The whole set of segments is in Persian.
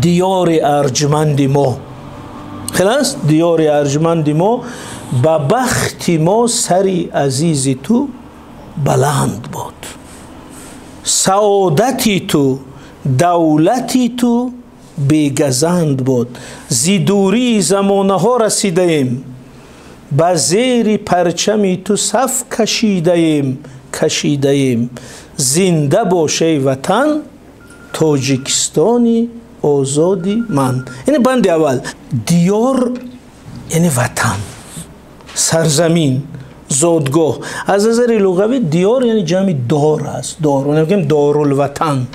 دیار ارجمند ما. خلاص دیار ارجمند ما، به بخت ما سری عزیز تو بلند بود. سعادتی تو دولتی تو بیگزند بود. زی دوری زمانه ها رسیده ایم، به زیر پرچمی تو صف کشیده ایم. زنده باشه وطن تاجیکستانی آزادی من. این بند اول. دیار یعنی وطن، سرزمین، زادگاه. از نظر لغوی دیار یعنی جمع دار است. دار اون میگیم دارالوطن،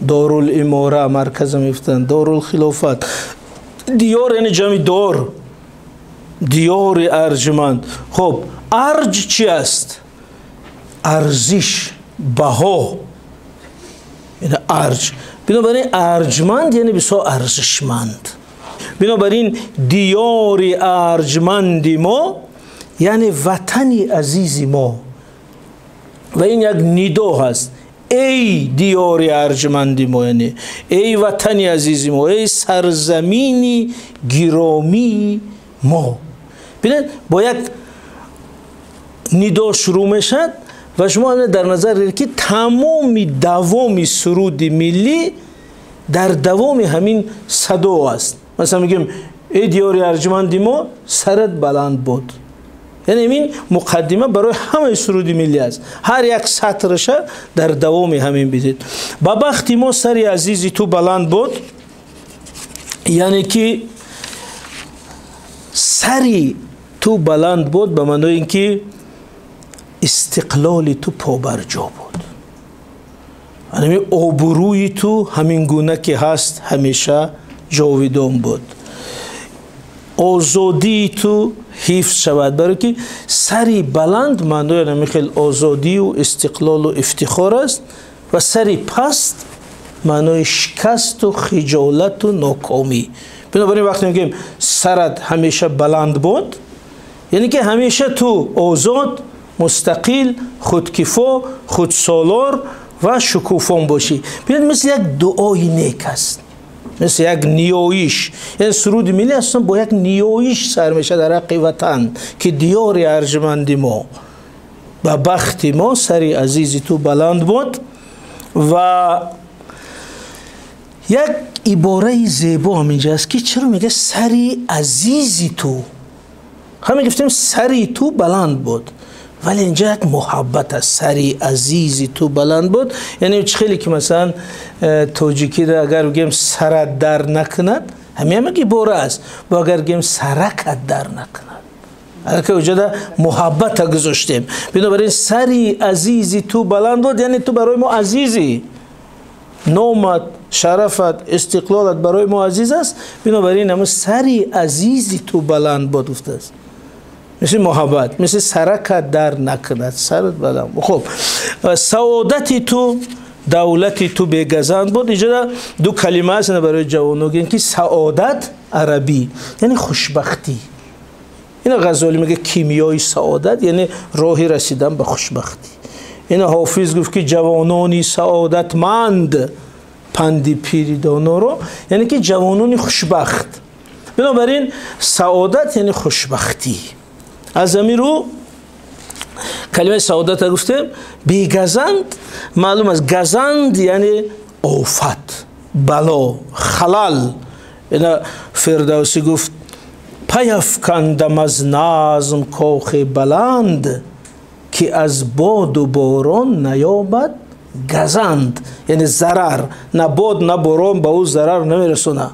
دارالاماره، مرکز مفتن، دارالخلافت. دیار یعنی جمع دار، دیار ارجمند. خب ارج چی است؟ ارزش، بها، یعنی ارج. بنابراین ارجمند یعنی بسیار ارزشمند. بنابراین دیار ارجمند ما یعنی وطن عزیز ما. و این یک ندا هست. ای دیار ارجمند ما، یعنی ای وطن عزیز ما، ای سرزمینی گرامی ما. ببینید با یک ندا شروع میشد و شما در نظر بگیرید که تمام دوام سرود ملی در دوام همین صدا است. مثلا میگیم ای دیار ارجمند ما سرت بلند بود، یعنی این مقدمه برای همه سرود ملی است. هر یک سطرش در دوام همین بدید. با بخت ما سری عزیزی تو بلند بود، یعنی که سری تو بلند بود به معنی اینکه استقلال تو پابرجا بود. یعنی آبروی تو همین گونه که هست همیشه جاودان بود. آزادی تو حفظ شود، برای که سری بلند معنی نمیخیل آزادی و استقلال و افتخار است و سری پست معنی شکست و خجالت و ناکامی. بنابراین وقتی میگیم سرت همیشه بلند بود، یعنی که همیشه تو آزاد، مستقل، خودکفا، خودسالار و شکوفان باشی. ببینید مثل یک دعای نیک است، مثل یک نیایش. یعنی سرود ملی اصلا با یک نیایش سر میشه در حق وطن که دیار ارجمند ما، به بخت ما سری عزیزی تو بلند بود. و یک عباره زیبا هم اینجا است که چرا میگه سری عزیزی تو. همه گفتیم سری تو بلند بود، ولی اینجا یک محبت است. سری عزیزی تو بلند بود یعنی خیلی که مثلا تاجیکی را اگر بگیم سرت در نکند، همین هم عباره است. با اگر بگیم سرکت در نکند، اگر که وجود محبت گذاشتیم. بنابراین سری عزیزی تو بلند بود یعنی تو برای ما عزیزی، نامت، شرفت، استقلالت برای ما عزیز است. بنابراین همون سری عزیزی تو بلند بود گفته است. مثل محبت، مثل سرکت در نکند، سرت بلند. خب سعادتی تو دولتی تو بیگزند بود. اینجا دو کلمه هست برای جوانو که سعادت عربی یعنی خوشبختی. این غزالی میگه کیمیای سعادت یعنی راهی رسیدن به خوشبختی. این حافظ گفت که جوانانی سعادتمند پندی پیری دانا رو، یعنی که جوانانی خوشبخت. بنابراین سعادت یعنی خوشبختی. از همین رو کلمه سعادت رو گفتیم. بیگزند معلوم است، گزند یعنی آفت، بلا، خلل. این فردوسی گفت پیفکندم از نظم کاخ بلند، که از باد و باران نیابد گزند. یعنی ضرر، نه باد نه باران به او ضرر نمیرسونه.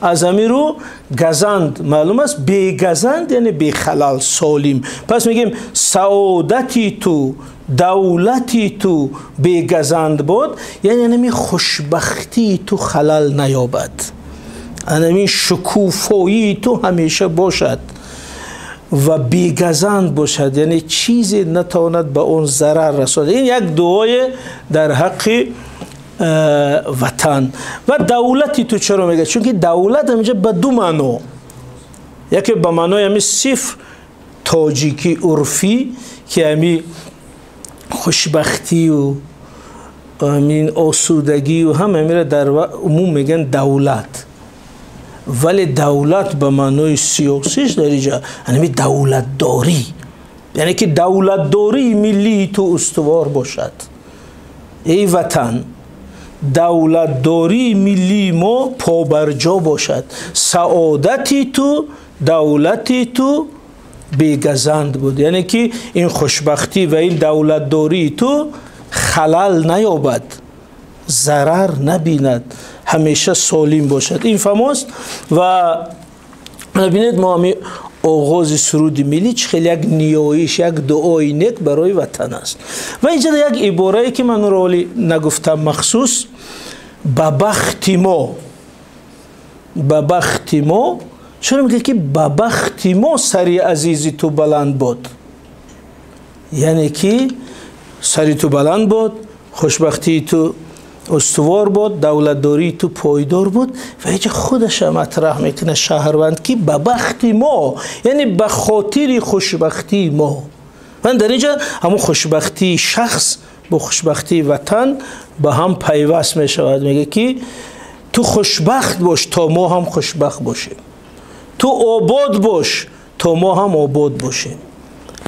از همین رو گزند معلوم است، بی گزند یعنی بی خلل، سالم. پس میگیم سعادتی تو دولتی تو بی گزند بود، یعنی نمی خوشبختی تو خلل نیابد، یعنی شکوفایی تو همیشه باشد و بیگزند باشد، یعنی چیزی نتواند به اون ضرر رساند. این یک دعای در حق وطن. و دولتی تو چرا میگه؟ چون که دولت همینجا به دو معنی، یکی به معنای همین صفر تاجیکی عرفی که همین خوشبختی و این آسودگی و همه میره در عموم میگن دولت، ولی دولت به معنای سیاسیش در اینجا یعنی دولت داری، یعنی که دولت داری ملی تو استوار باشد. ای وطن، دولت داری ملی ما پابرجا باشد، سعادتی تو دولتی تو بیگزند بود، یعنی که این خوشبختی و این دولت داری تو خلل نیابد، ضرر نبیند، همیشه سالم باشد. این فهماست. و ببینید ما همی آغاز سرود ملی خیلی یک نیایش، یک دعای نیک برای وطن است. و اینجا یک عباره‌ای که من رو نگفتم مخصوص، به بخت ما، به بخت ما، چرا میگه که به بخت ما سری عزیزی تو بلند بود، یعنی که سری تو بلند بود، خوشبختی تو استوار بود، دولتداری تو پایدار بود. و اینجا خودش هم مطرح میکنه شهروند که به بخت ما، یعنی به خاطر خوشبختی ما. من در اینجا همون خوشبختی شخص با خوشبختی وطن به هم پیوست میشود. میگه که تو خوشبخت باش تا ما هم خوشبخت باشیم، تو آباد باش تا ما هم آباد باشیم،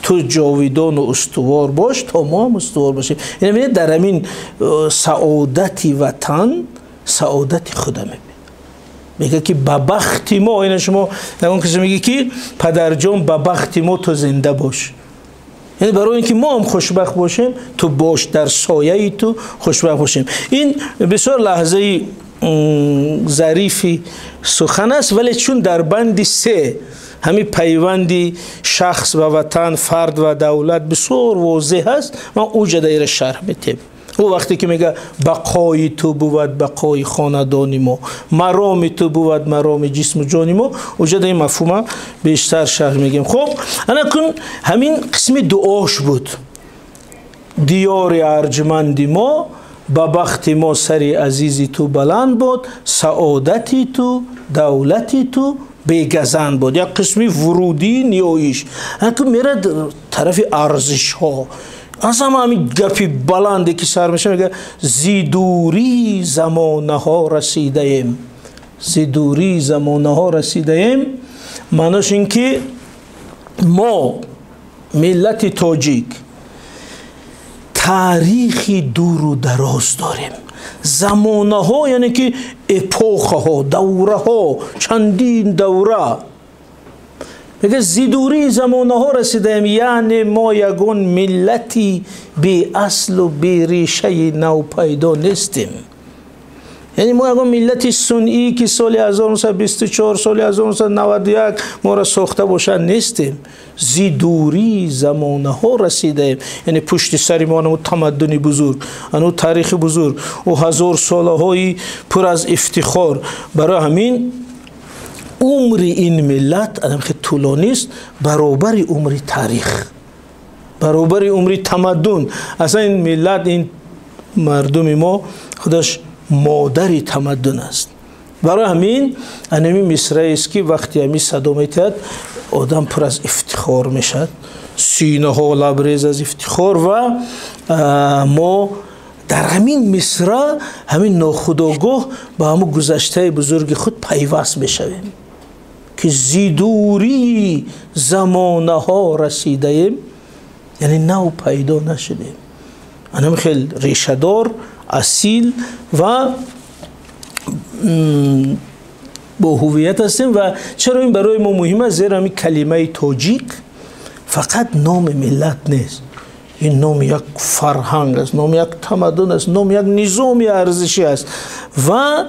تو جاویدان و استوار باش تا ما هم استوار باشیم. یعنی در همین سعادتی وطن سعادتی خدا میبینه. میگه که به بخت ما، این شما نگون کسی میگه که پدر جان به بخت ما تو زنده باش، یعنی برای اینکه ما هم خوشبخت باشیم تو باش، در سایه تو خوشبخت باشیم. این بسیار لحظه ظریفی سخن است، ولی چون در بند 3 همین پیوندی شخص و وطن، فرد و دولت بسیار واضح است، ما اوجا دایر شرح میتیم. او وقتی که میگه بقای تو بود بقای خاندانی ما، مرام تو بود مرام جسم و جانی ما، اوجا دایر مفهوم بیشتر شرح میگیم. خب انا کن همین قسم دعاش بود، دیار ارجمندی ما، به بخت ما سری عزیزی تو بلند بود، سعادتی تو دولتی تو بیگزند بود. یک قسمی ورودی نیایش، که میره طرف ارزش ها. از همین گپی بلندی که سر میشه میگه زیدوری زمانه ها رسیده ایم، زیدوری زمانه ها رسیده ایم. معناش این که ما ملت تاجیک تاریخی دور و دراز داریم. زمانه ها یعنی که اپوخه ها، دوره ها، چندین دوره. میگه زیدوری زمانه ها رسیدیم، یعنی ما یگون ملتی بی اصل و بی ریشه نو پیدا نیستیم. یعنی ما یگون ملتی سنئی که سال 1924 سال 1991 ما را ساخته باشن نیستیم. زیدوری زمانه ها رسیدیم، یعنی پشت سر ما انو تمدن بزرگ، انو تاریخ بزرگ و 1000 ساله های پر از افتخار. برای همین عمر این ملت ادم خیلی طولانی است، برابر عمر تاریخ، برابر عمر تمدن. اصلا این ملت، این مردم ما خودش مادر تمدن است. برای همین انمی مصرعی است که وقتی همی صدا میتید آدم پر از افتخار میشد، سینه ها لبریز از افتخار. و ما در همین مصرع همین ناخودآگاه با همون گذشته بزرگ خود پیوست بشویم که زیدوری زمانه ها رسیده ایم، یعنی نو پیدا نشدیم. انم خیلی ریشه‌دار، اصیل و با هویت هستیم. و چرا این برای ما مهمه؟ زیرا این کلمه تاجیک فقط نام ملت نیست، این نام یک فرهنگ است، نام یک تمدن است، نام یک نظام ارزشی است. و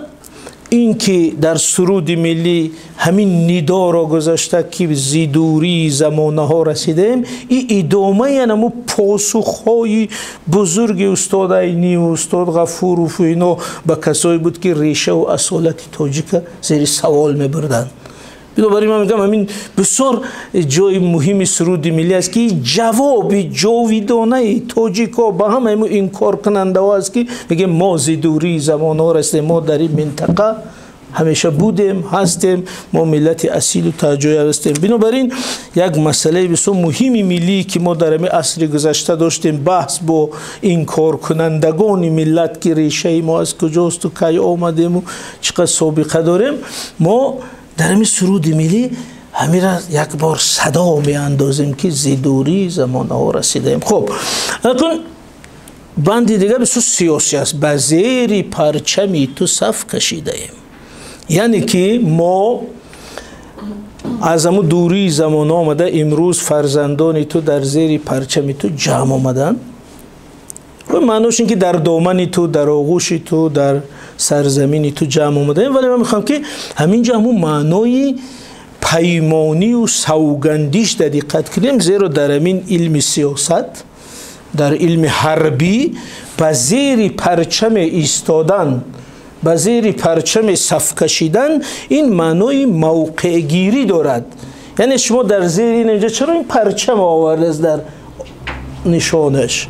اینکه در سرود ملی همین ندا را گذاشته که زیدوری زمانه ها رسیدیم، این ادامه یعنی پاسخهای بزرگ استاد عینی و استاد غفور و اینا به کسایی بود که ریشه و اصالت تاجیک زیر سوال میبردند. بنابراین من میگم همین بسیار جای مهمی سرود ملی است که جواب جاویدانه تاجیکا به هم انکار کننده است که میگه ما زیدوری زمانه ها رسیدیم، ما در این منطقه همیشه بودیم، هستیم. ما ملت اصیل و تاجوی هستیم. بنابراین یک مسئله بسیار مهمی ملی که ما در این عصر گذشته داشتیم بحث با این کار کنندگان ملت که ریشه ما از کجاست و کی آمدیم و چقدر سابقه داریم، ما در این سرود ملی همین را یک بار صدا می اندازیم که زیدوری زمان ها رسیدیم. خب اکنون بندی دیگه بسیار سیاسی است. به زیر پرچمی تو صف کشیده ایم. یعنی که ما از همون دوری زمان آمده امروز فرزندان تو در زیر پرچمی تو جمع آمدن. و معنیش این که در دامن تو، در آغوش تو، در سرزمین تو جمع آمده. ولی من میخوام که همین جمع معنای پیمانی و سوگندیش در دقت کنیم، زیرا در همین علم سیاست، در علم حربی، به زیر پرچم ایستادن، به زیر پرچم صف کشیدن این معنای موقع گیری دارد. یعنی شما در زیر اینجا چرا این پرچم آورده در نشانش؟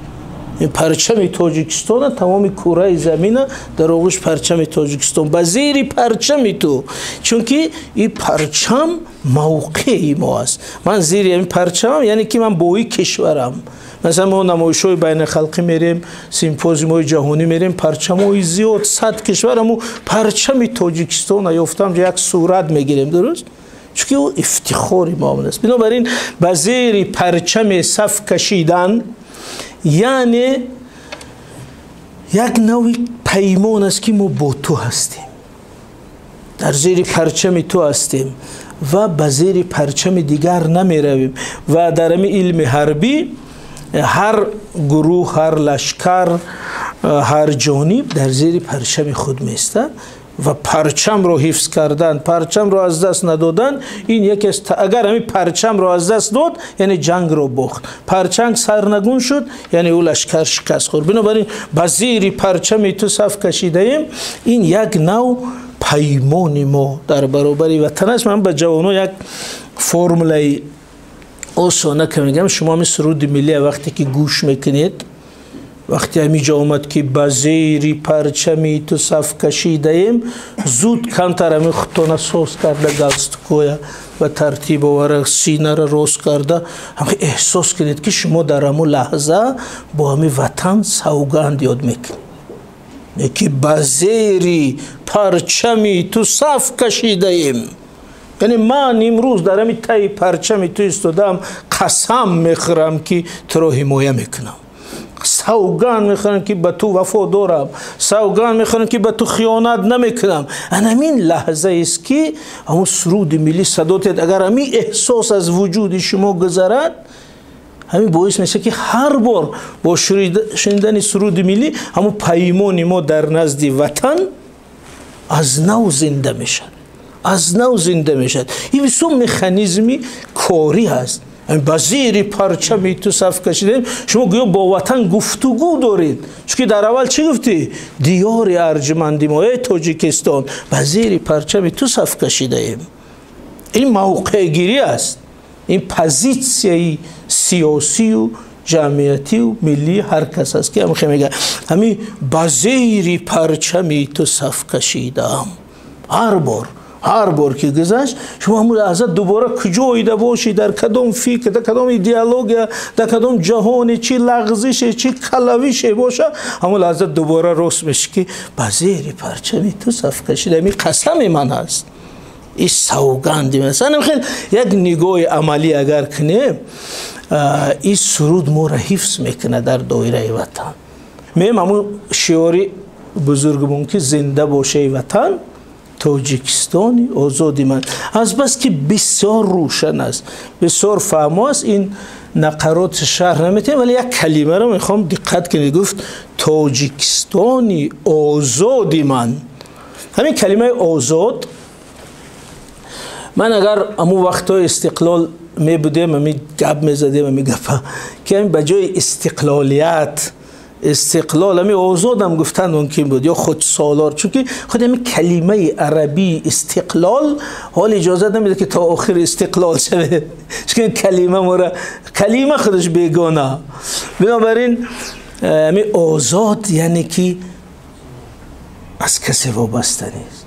این پرچم تاجیکستان، تمام کره زمین در آغوش پرچم تاجیکستان، به زیر پرچم تو، چون که این پرچم موقعی ما است. من زیر این پرچم یعنی که من با این کشورم. مثلا ما نمایش‌های بین خلقی میریم، سیمپوزیوم‌های جهانی میریم، پرچم‌های زیاد 100 کشورمو پرچم تاجیکستان یافتم یک صورت میگیریم، درست؟ چون که او افتخاری ما است. بنابراین به زیر پرچم صف کشیدن یعنی یک نوع پیمان است که ما با تو هستیم، در زیر پرچم تو هستیم و به زیر پرچم دیگر نمی رویم. و در علم حربی هر گروه، هر لشکر، هر جانب در زیر پرچم خود میسته و پرچم رو حفظ کردن، پرچم رو از دست ندادن، این یکی است. اگر همین پرچم رو از دست داد یعنی جنگ رو باخت، پرچم سرنگون شد یعنی او لشکر شکست خورد. بنابراین به زیر پرچم تو صف کشیده ایم، این یک نوع پیمان ما در برابر وطن است. من به جوانان یک فرموله آسانه که میگم، شما می سرود ملی وقتی که گوش میکنید، وقتی همیجا آمد که به زیر پرچمی تو صف کشیده ایم، زود کمتر همی خطانه سوز کرده گلستکوی و ترتیب آوره سینه را روز کرده، همی احساس کنید که شما در همون لحظه با همی وطن سوگند یاد میکنید که به زیر پرچمی تو صف کشیده ایم. یعنی من امروز در همی تای پرچمی تو استادم، قسم میخورم که تو را حمایه میکنم، سوگند میخورم که به تو وفا دارم، سوگند میخورم که به تو خیانت نمیکنم. همین لحظه است که همون سرود ملی صداتت اگر همین احساس از وجود شما گذرد، همین باعث میشه که هر بار با شنیدن سرود ملی همون پیمان ما در نزد وطن از نو زنده میشد، از نو زنده میشد. این بسیار مکانیزمی کاری هست. به زیر پرچمی تو صف کشیدیم، شما گویا با وطن گفتگو دارید. چون که در اول چی گفتی؟ دیار ارجمندی ما تاجیکستان، به زیر پرچمی تو صف کشیده ایم. این موقع گیری است، این پوزیسیون سیاسی و جمعیتی و ملی هر کس است که همین میگه همین به زیر پرچمی تو صف کشیدم. هر بار که گذشت شما همون لحظه دوباره کجا ایده باشی، در کدام فکر، در کدام ایدئولوژی، در کدام جهان، چی لغزش، چی کلویش باشه، همون لحظه دوباره راست میشه که به زیر پرچمی تو صف کشیدم. این قسم من هست، این سوگندی من هست. خیلی یک نگاه عملی اگر کنیم، این سرود ما را حفظ میکنه در دایره وطن. میم همون شعاری بزرگمون که زنده باشه وطن، تاجیکستانی آزادی من. از بس که بسیار روشن است، بسیار فهم است، این نقرات شرح نمیتونم، ولی یک کلمه رو میخوام دقت کنید. گفت تاجیکستانی آزادی من. همین کلمه آزاد، من اگر امو وقتای استقلال می بودیم همی گپ می زدیم، همی گپ که به جای استقلالیت، استقلال همی آزاد هم گفتن ممکن بود، یا خود سالار، چون که خود همی کلمه عربی استقلال حال اجازه نمیده که تا آخر استقلال شده، چون کلمه مورا کلمه خودش بیگانه. بنابراین همی آزاد یعنی که از کسی وابسته نیست،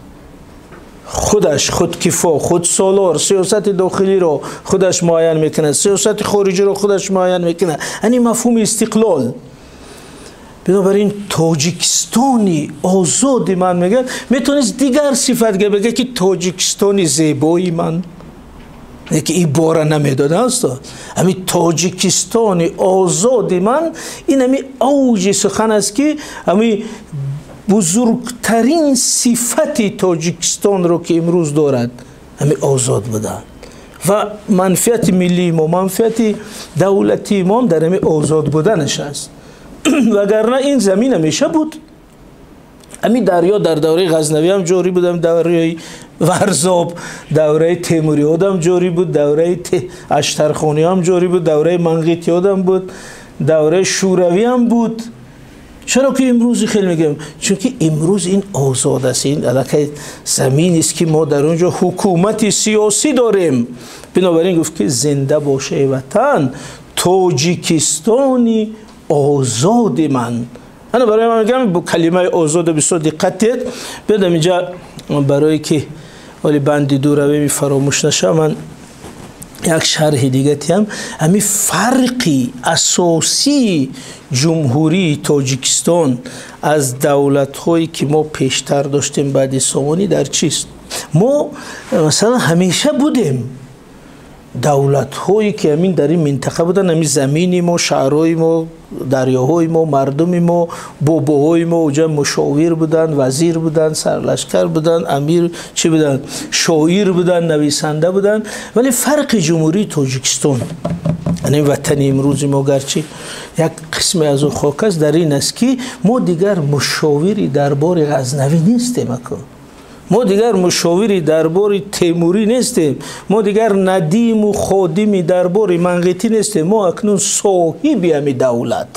خودش خودکفا خودسالار سیاست داخلی رو خودش معین میکنه، سیاست خارجی رو خودش معین میکنه. یعنی مفهوم استقلال. بنابراین تاجیکستانی آزادی من میگه، میتونست دیگر صفت بگه که تاجیکستانی زیبایی من، که این باره نمیداده است. همین تاجیکستانی آزادی من، این همین اوج سخن است که همین بزرگترین صفت تاجیکستان رو که امروز دارد همین آزاد بودن و منفعت ملی ما، منفعت دولتی ما در همین آزاد بودنش است. وگرنه این زمین همیشه بود. همین دریا در دوره غزنوی هم جاری بود، دوره ورزاب، دوره تیموریاد هم جاری بود، دوره اشترخانی هم جاری بود، دوره منقیتیاد هم بود، دوره شوروی هم بود. چرا که امروز خیلی میگم؟ چون که امروز این آزاد است، این علاقه زمین است که ما در اونجا حکومت سیاسی داریم. بنابراین گفت که زنده باشه وطن، تاجیکستانی آزاد من. انا برای من میگم با کلمه آزاد بسیار دقت دید. بدم اینجا برای که ولی بندی دوروی فراموش نشه، من یک شرح دیگه تیم. همین فرقی اساسی جمهوری تاجیکستان از دولت هایی که ما پیشتر داشتیم بعد سامانی در چیست؟ ما مثلا همیشه بودیم دولت هایی که همین در این منطقه بودن، همین زمینی ما، شهرهای ما، دریاهای ما، مردمی ما، باباهای ما اوجا مشاور بودن، وزیر بودن، سرلشکر بودن، امیر چی بودن، شاعر بودن، نویسنده بودن. ولی فرق جمهوری تاجیکستان، یعنی وطن امروز ما، گرچه یک قسم از اون خاک است، در این است که ما دیگر مشاوری دربار غزنوی نیستیم. ما دیگر مشاوری دربار تیموری نیستیم، ما دیگر ندیم و خادمی دربار منقیتی نیستیم، ما اکنون صاحبی همین دولت.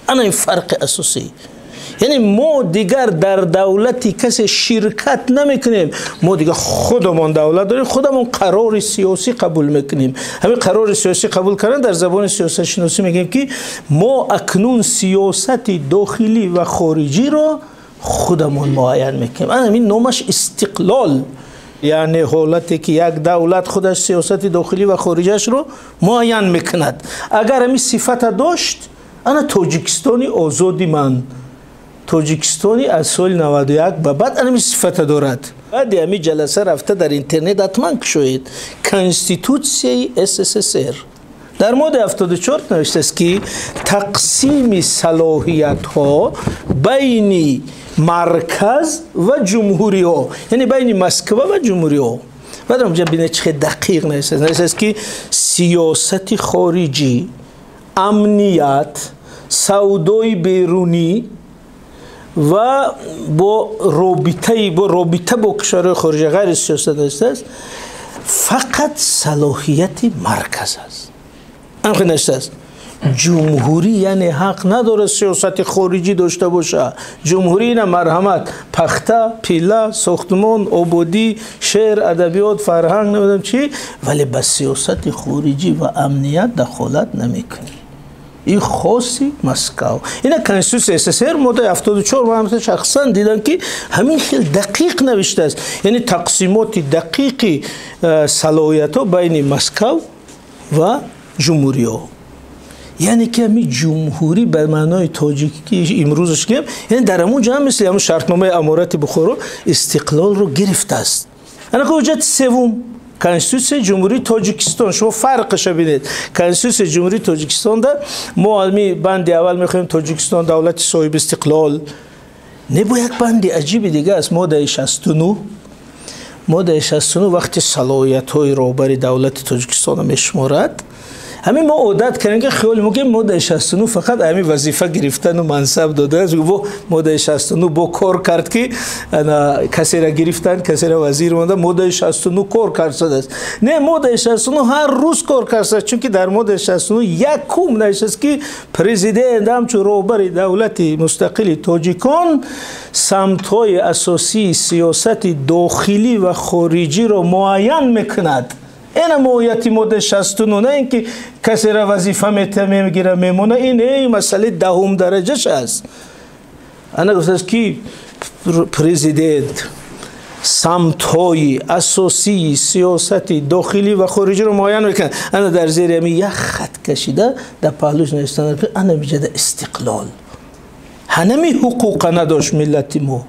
انا این فرق اساسی. یعنی ما دیگر در دولتی کسی شرکت نمیکنیم، ما دیگر خودمون دولت داریم، خودمون قرار سیاسی قبول میکنیم. همین قرار سیاسی قبول کردن در زبان سیاست شناسی میگیم که ما اکنون سیاست داخلی و خارجی رو خودمون معین میکنیم. همین نامش استقلال، یعنی حالتی که یک دولت خودش سیاست داخلی و خارجیش رو معین میکند. اگر همین صفت داشت، انا تاجیکستانی آزادی من، تاجیکستانی از سال 91 به بعد همین صفت دارد. بعد همین جلسه رفته در اینترنت حتما کشوید کنستیتوسیای SSSR در ماده 74 نوشته است که تقسیم صلاحیت ها بین مرکز و جمهوری ها، یعنی بین مسکو و جمهوری ها. بعد اونجا بینه چه دقیق نوشته است که سیاست خارجی، امنیت، سودای بیرونی و با رابطه با کشورهای خارجی غیر سیاست است، فقط صلاحیت مرکز است. همین است. جمهوری یعنی حق نداره سیاست خارجی داشته باشه. جمهوری نه مرحمت، پخته، پیله، ساختمان، آبادی، شعر، ادبیات، فرهنگ، نمیدونم چی، ولی به سیاست خارجی و امنیت دخالت نمیکنه. این خاصی مسکو. اینا کنستیتوسی SSR ماده 74 من شخصا دیدم که همین خیلی دقیق نوشته است. یعنی تقسیمات دقیقی صلاحیت ها بین مسکو و جمهوری ها. یعنی که همین جمهوری به معنای تاجیکی امروزش گیم، یعنی در همون جمع مثل همون شرطنامه امارت بخارا استقلال رو گرفته است. انا که وجد سوم کنستیتوسی جمهوری تاجیکستان، شما فرقش ببینید. کنستیتوسی جمهوری تاجیکستان ده ما علمی بند اول میخوایم تاجیکستان دولت صاحب استقلال. نه با یک بند عجیب دیگه است، ماده 69. ماده 69 وقتی صلاحیت های رهبری دولت تاجیکستان میشمارد، همین ما عادت کردیم که خیال میگیم ماده 69 فقط همین وظیفه گرفتن و منصب داده است. و ماده 69 با کار کرد که کسی را گرفتن، کسی را وزیر مانده، ماده 69 کار کرد است. نه، ماده 69 هر روز کار کرد، چون که در ماده 69 یکم نشست که پرزیدنت همچون رهبر دولت مستقل تاجیکان سمت‌های اساسی سیاست داخلی و خارجی را معین میکند. این مویتی ماده 69 نه اینکه کسی را وظیفه میگیره میمونه، این مسئله دهم درجهش است. انا گفته است که پرزیدنت سمت‌های اساسی سیاستی داخلی و خارجی رو معین میکنه. انا در زیر یک خط کشیده در پهلوش نوشتن که انا میجد استقلال. هنمی حقوق نداشت ملت ما،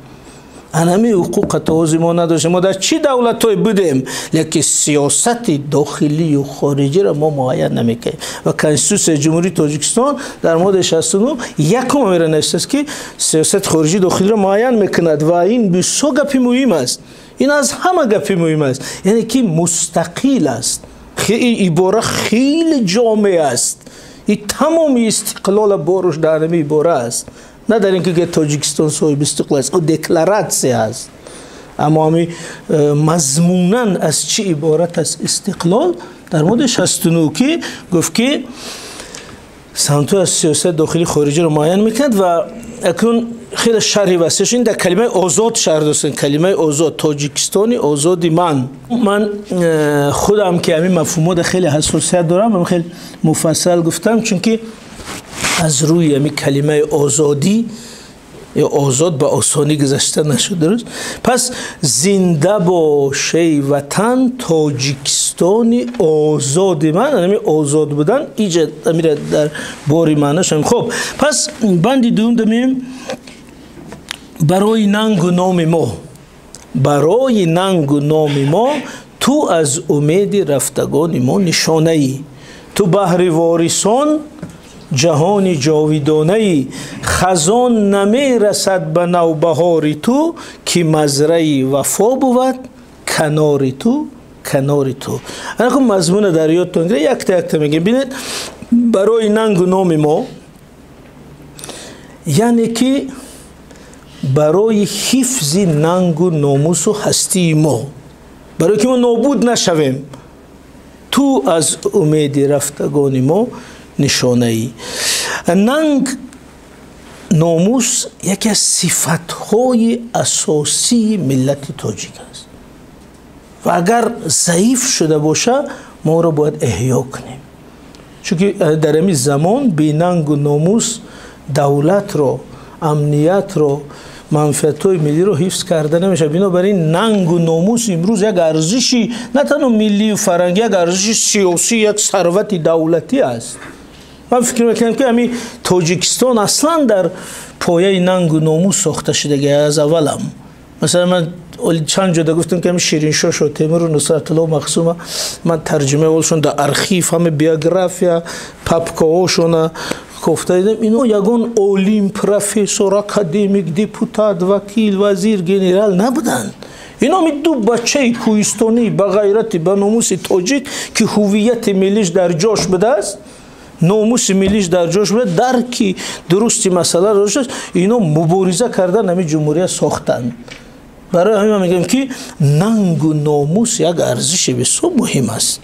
هنمی حقوق توزیع ما نداشت. ما در چی دولت‌های بودیم لیکن سیاست داخلی و خارجی را ما معین نمیکنیم. و کنستیتوسیون جمهوری تاجیکستان در ماده 69 یکم میره نوشته است که سیاست خارجی داخلی را معین میکند و این بسیار گپی مهم است. این از همه گپی مهم است، یعنی که مستقل است. این عباره خیلی جامع است. این تمام استقلال باروش در همین عباره است، نه در اینکه تاجیکستان صاحب استقلال است. او دکلراسیون است، اما همی مضمونا از چی عبارت است استقلال در مورد 69 که گفت که سمتو از سیاست داخلی خارجی رو معین میکرد. و اکنون خیلی شرحی وسیعش این در کلمه آزاد شرح داشتن. کلمه آزاد، تاجیکستانی آزادی. من خودم که همین مفهومات خیلی حساسیت دارم، من خیلی مفصل گفتم، چون که از روی همین کلمه آزادی یا آزاد به آسانی گذشته نشد. درست؟ پس زنده باشه وطن تاجیکستانی آزاد. من همین آزاد بودن ایجاد میره در باری معناش. خب پس بندی دوم دمیم برای ننگ و نام ما، برای ننگ و نام ما تو از امید رفتگان ما نشانه ای، تو بحر واریسان جهانی جاویدانه ای، خزان نمی رسد به نوبهاری تو که مزرعه وفا بود کناری تو کناری تو. انا مضمون در یادتون یک تا یک تا میگیم. ببینید برای ننگ و نام ما یعنی که برای حفظ ننگ و ناموس و هستی ما، برای که ما نابود نشویم، تو از امید رفتگان ما نشانه ای. ننگ ناموس یکی از صفتهای اساسی ملت تاجیک است و اگر ضعیف شده باشه ما را باید احیا کنیم، چون که در این زمان بی ننگ و ناموس دولت را، امنیت را، منفعت‌های ملی رو حفظ کرده نمیشه. بنابراین ننگ و ناموس امروز یک ارزشی نه تنها ملی و فرهنگی، یک ارزش سیاسی، یک ثروت دولتی است. من فکر میکنم که همین تاجیکستان اصلا در پایه ننگ و ناموس ساخته شده از اولم. مثلا من چند جا گفتم که همین شیرین شاه و تیمور و نصرت الله مخصومه من ترجمه اولشون در ارخیف همه بیوگرافیا پاپکاهاشون گفته دیدم. اینو یگان اولیم، پروفسور، اکادمیک، دیپوتات، وکیل، وزیر، گنرال نبودن. اینا می دو بچه کوهستانی با غیرت، با ناموس تاجیک که هویت ملیش در جاش بوده است، ناموس ملیش در جاش بوده، درکی درستی مسئله رو داشت، اینا مبارزه کردن همین جمهوریت ساختن. برای همین من میگم که ننگ و ناموس یک ارزش بسیار مهم است.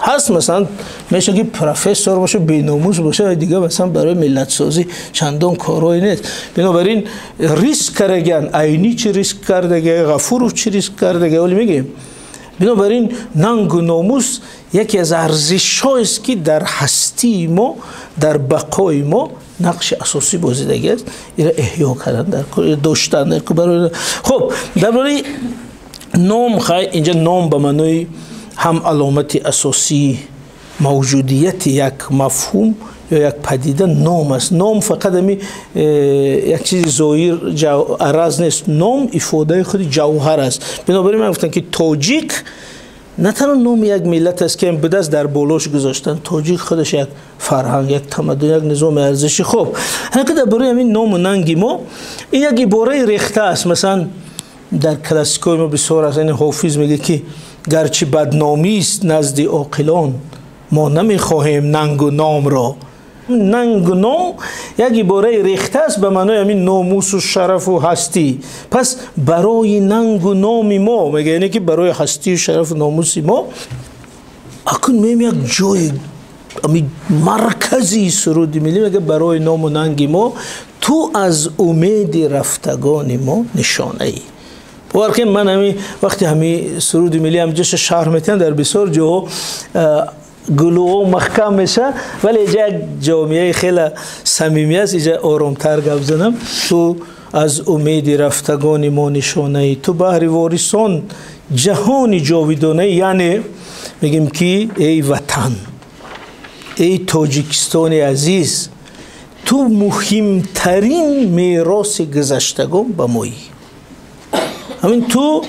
هست مثلا میشه که پروفسور باشه بی ناموس باشه دیگه مثلا برای ملت سازی چندان کارایی نیست. بنابراین ریسک کردگن، عینی چی ریسک کردگه، غفورو چی ریسک کردگه، ولی میگیم بنابراین ننگ و ناموس یکی از ارزش‌هایی است که در هستی ما، در بقای ما نقش اساسی بازیدگی است. این را احیا کردن در داشتن در برای. خب درباره نام خواهی اینجا نام به معنای هم علامت اساسی موجودیت یک مفهوم یا یک پدیده نام است. نام فقط یک چیز ظاهر عرض نیست، نام افاده خود جوهر است. بنابراین من گفتم که تاجیک نه تنها نام یک ملت است که به دست در بالاش گذاشتن، تاجیک خودش یک فرهنگ، یک تمدن، یک نظام ارزشی. خب حقیقت درباره همین نام و ننگ ما این یک عباره ریخته است. مثلا در کلاسیکای ما بسیار از این حافظ میگه که گرچه بدنامی است نزد عاقلان ما نمیخواهیم ننگ و نام را. ننگ و نام یک عباره ریخته است به معنای همین ناموس و شرف و هستی. پس برای ننگ و نام ما میگه، یعنی که برای هستی و شرف و ناموس ما اکنون میم یک جای مرکزی سرود ملی میگه برای نام و ننگ ما تو از امید رفتگان ما نشانه ای. واقعا من همین وقتی همین سرود ملی هم جشن شهر میتن در بسیار جا گلو محکم میشه، ولی اینجا یک جامعه خیلی صمیمی است، اینجا آرامتر گپ زنم. تو از امید رفتگان ما نشانه ای، تو بحر وارثان جهان جاودانه. یعنی میگیم که ای وطن، ای تاجیکستان عزیز، تو مهمترین میراث گذشتگان به مایی. همین تو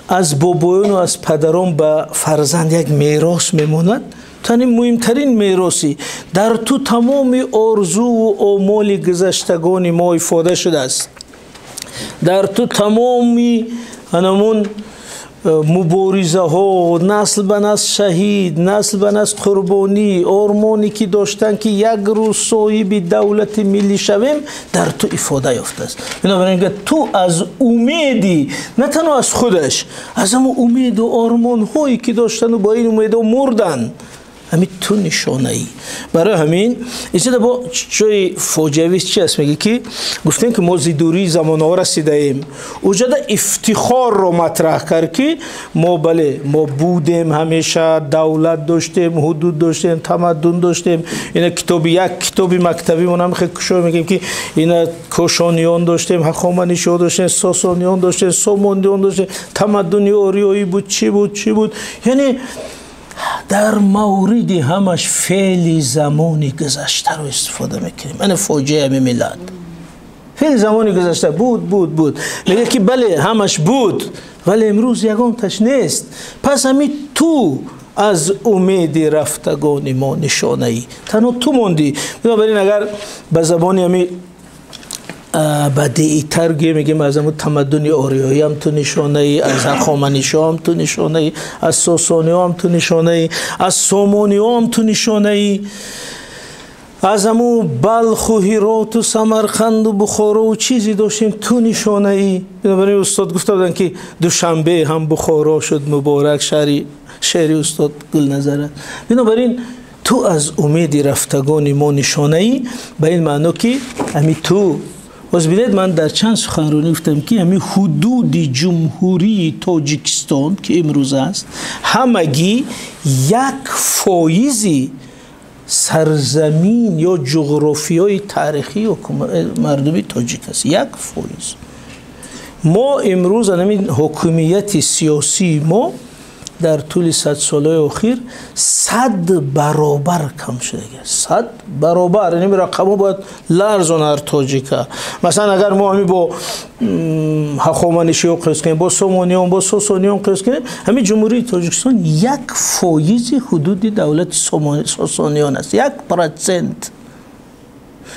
از بابایان و از پدران به فرزند یک میراث میموند. تنی مهمترین میراثی در تو تمام آرزو و آمال گذشتگان ما ifade شده است. در تو تمامی همون مبارزه ها، نسل به نسل شهید، نسل به نسل قربانی، آرمانی که داشتن که یک روز صاحب دولت ملی شویم در تو ifade یافته است. بنابراین تو از امیدی، نه تنها از خودش، از همون امید و آرمان هایی که داشتن و با این امید مردن، همین تو نشانه ای. برای همین اینجا با جای فاجعه چی است؟ میگه که گفتیم که ما زیدوری زمان ها رسیده ایم. اونجا افتخار رو مطرح کرد که ما بله ما بودیم، همیشه دولت داشتیم، حدود داشتیم، تمدن داشتیم. اینا کتابی یک کتابی مکتبی ما هم خیلی کشور میگیم که اینا کوشانیان داشتیم، هخامنشیان داشتیم، ساسانیان داشتیم، سامانیان داشتیم، تمدن آریایی بود، چی بود. یعنی در موردی همش فعل زمانی گذشته رو استفاده میکنیم. من فاجعه می ملت فعل زمانی گذشته بود میگه که بله همش بود ولی امروز یگان تش نیست. پس همین تو از امید رفتگان ما نشانه ای، تنها تو موندی. بنابراین اگر به زبانی همین بدیعی تر میگیم از همون تمدن آریایی هم تو نشانه ای، از هخامنشیان هم تو نشانه ای، از ساسانی هم تو نشانه ای، از سامانی هم تو نشانه ای، از همون بلخ و هرات و سمرقند و بخارا و چیزی داشتیم تو نشانه ای. بنابراین استاد گفته بودن که دوشنبه هم بخارا شد مبارک، شعری استاد گلنظره. بنابراین تو از امید رفتگان ما نشانه ای، به این معنی که همین تو باز بینید من در چند سخنرانی گفتم که همین حدود جمهوری تاجیکستان که امروز است همگی یک فایزی سرزمین یا جغرافیای تاریخی و مردمی تاجیک است. یک فایز. ما امروز همین حکومت سیاسی ما در طول 100 ساله اخیر 100 برابر کم شده. 100 برابر، یعنی رقم باید لرزون هر تاجیکه. مثلا اگر ما همی با هخامنشیان قیاس کنیم، با سامانیان، با ساسانیان قیاس کنیم، همین جمهوری تاجیکستان 1% حدود دولت ساسانیان است. 1%.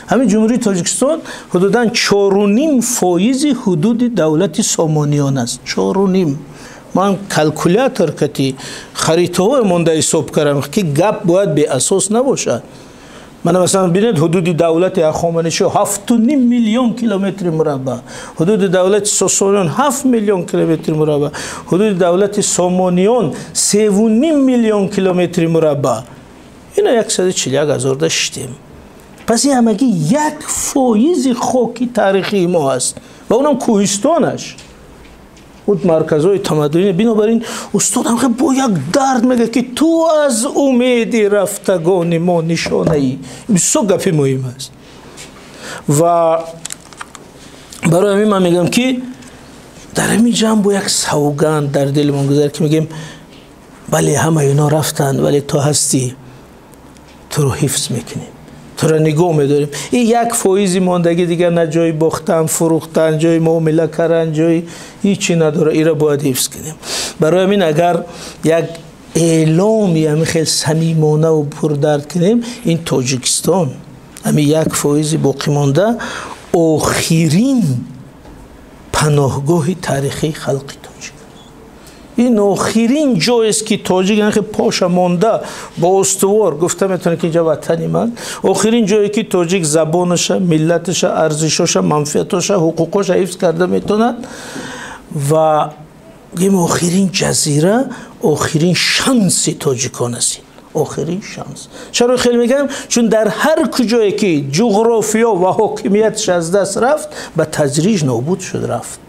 همین جمهوری تاجیکستان حدوداً 4.5% حدود دولت سامانیان است. 4.5. من کلکولیاتر کتی خریطه های مونده حساب کردم که گپ باید به اساس نباشد. من مثلا ببینید حدود دولت هخامنشی 7.5 میلیون کیلومتر مربع، حدود دولت ساسانیان 7 میلیون کیلومتر مربع، حدود دولت سامانیان 3.5 میلیون کیلومتر مربع. اینا 141,000 داشتیم. پس این همگی 1% خاکی تاریخی ما است و اونم کوهستانش خود مرکزهای تمدنی. بنابراین استاد هم با یک درد میگه که تو از امید رفتگان ما نشانه ای. بسیار گپی مهم است و برای همین من میگم که در همین جمع با یک سوگند در دلمون گذار که میگیم بله همه اینا رفتن ولی تو هستی، تو رو حفظ میکنیم، تو را نگاه میداریم. این 1% ماندگی دیگر، نه جای باختن، فروختن، جای معامله کردن، جای هیچی نداره. این را باید حفظ کنیم. برای همین اگر یک اعلامی همین خیلی صمیمانه و پردرد کنیم، این تاجیکستان همین 1% باقی مانده آخرین پناهگاه تاریخی خلق تاجیک، این آخرین جایی است که تاجیک یعنی پاش مانده با استوار گفته میتونه که اینجا وطنی من، آخرین جایی که تاجیک زبانش، ملتش، ارزشش، منفعتش، حقوقش حفظ کرده میتونه و این آخرین جزیره، آخرین شانس تاجیکان است. آخرین شانس. چرا خیلی میگم؟ چون در هر کجایی که جغرافیا و حاکمیتش از دست رفت به تدریج نابود شد رفت.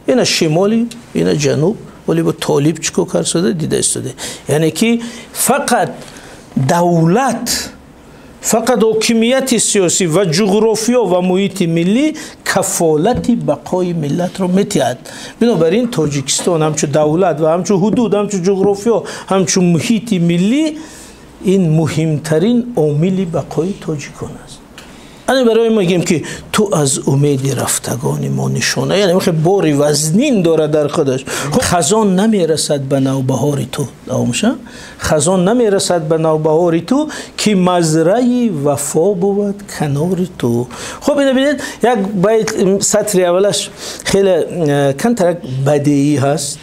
این شمالی، این جنوب، ولی با طالب چیکار کرده دیده استاده. یعنی که فقط دولت فقط حاکمیت سیاسی و جغرافیا و محیط ملی کفالت بقای ملت رو میتید. بنابراین تاجیکستان همچون دولت و همچون حدود، همچون جغرافیا، همچون محیط ملی، این مهمترین عامل بقای تاجیکان است. یعنی برای ما میگیم که تو از امید رفتگان ما نشانه، یعنی میخواه باری وزنین داره در خودش. خزان نمیرسد به نوبهار تو، خزان نمیرسد به نوبهار تو که مزرعه وفا بود کنار تو. خب اینو ببینید، یک بیت سطر اولش خیلی کنترک بدیعی هست.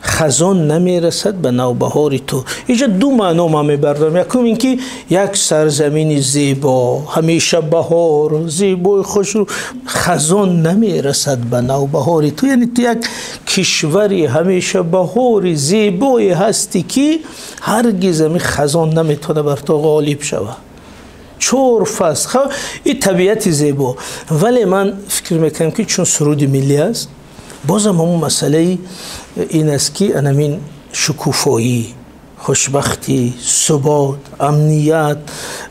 خزان نمیرسد به نوبهار تو. اینجا دو معنا ما میبردم. یکم این که یک سرزمین زیبا، همیشه بهار، زیبای خوش رو، خزان نمیرسد به نوبهار تو، یعنی تو یک کشوری همیشه بهار زیبای هستی که هرگز می خزان نمیتونه بر تو غالب شود. 4 فصل. خب این طبیعت زیبا. ولی من فکر میکنم که چون سرود ملی است، بازم همون مسئله این است که انمین شکوفایی، خوشبختی، ثبات، امنیت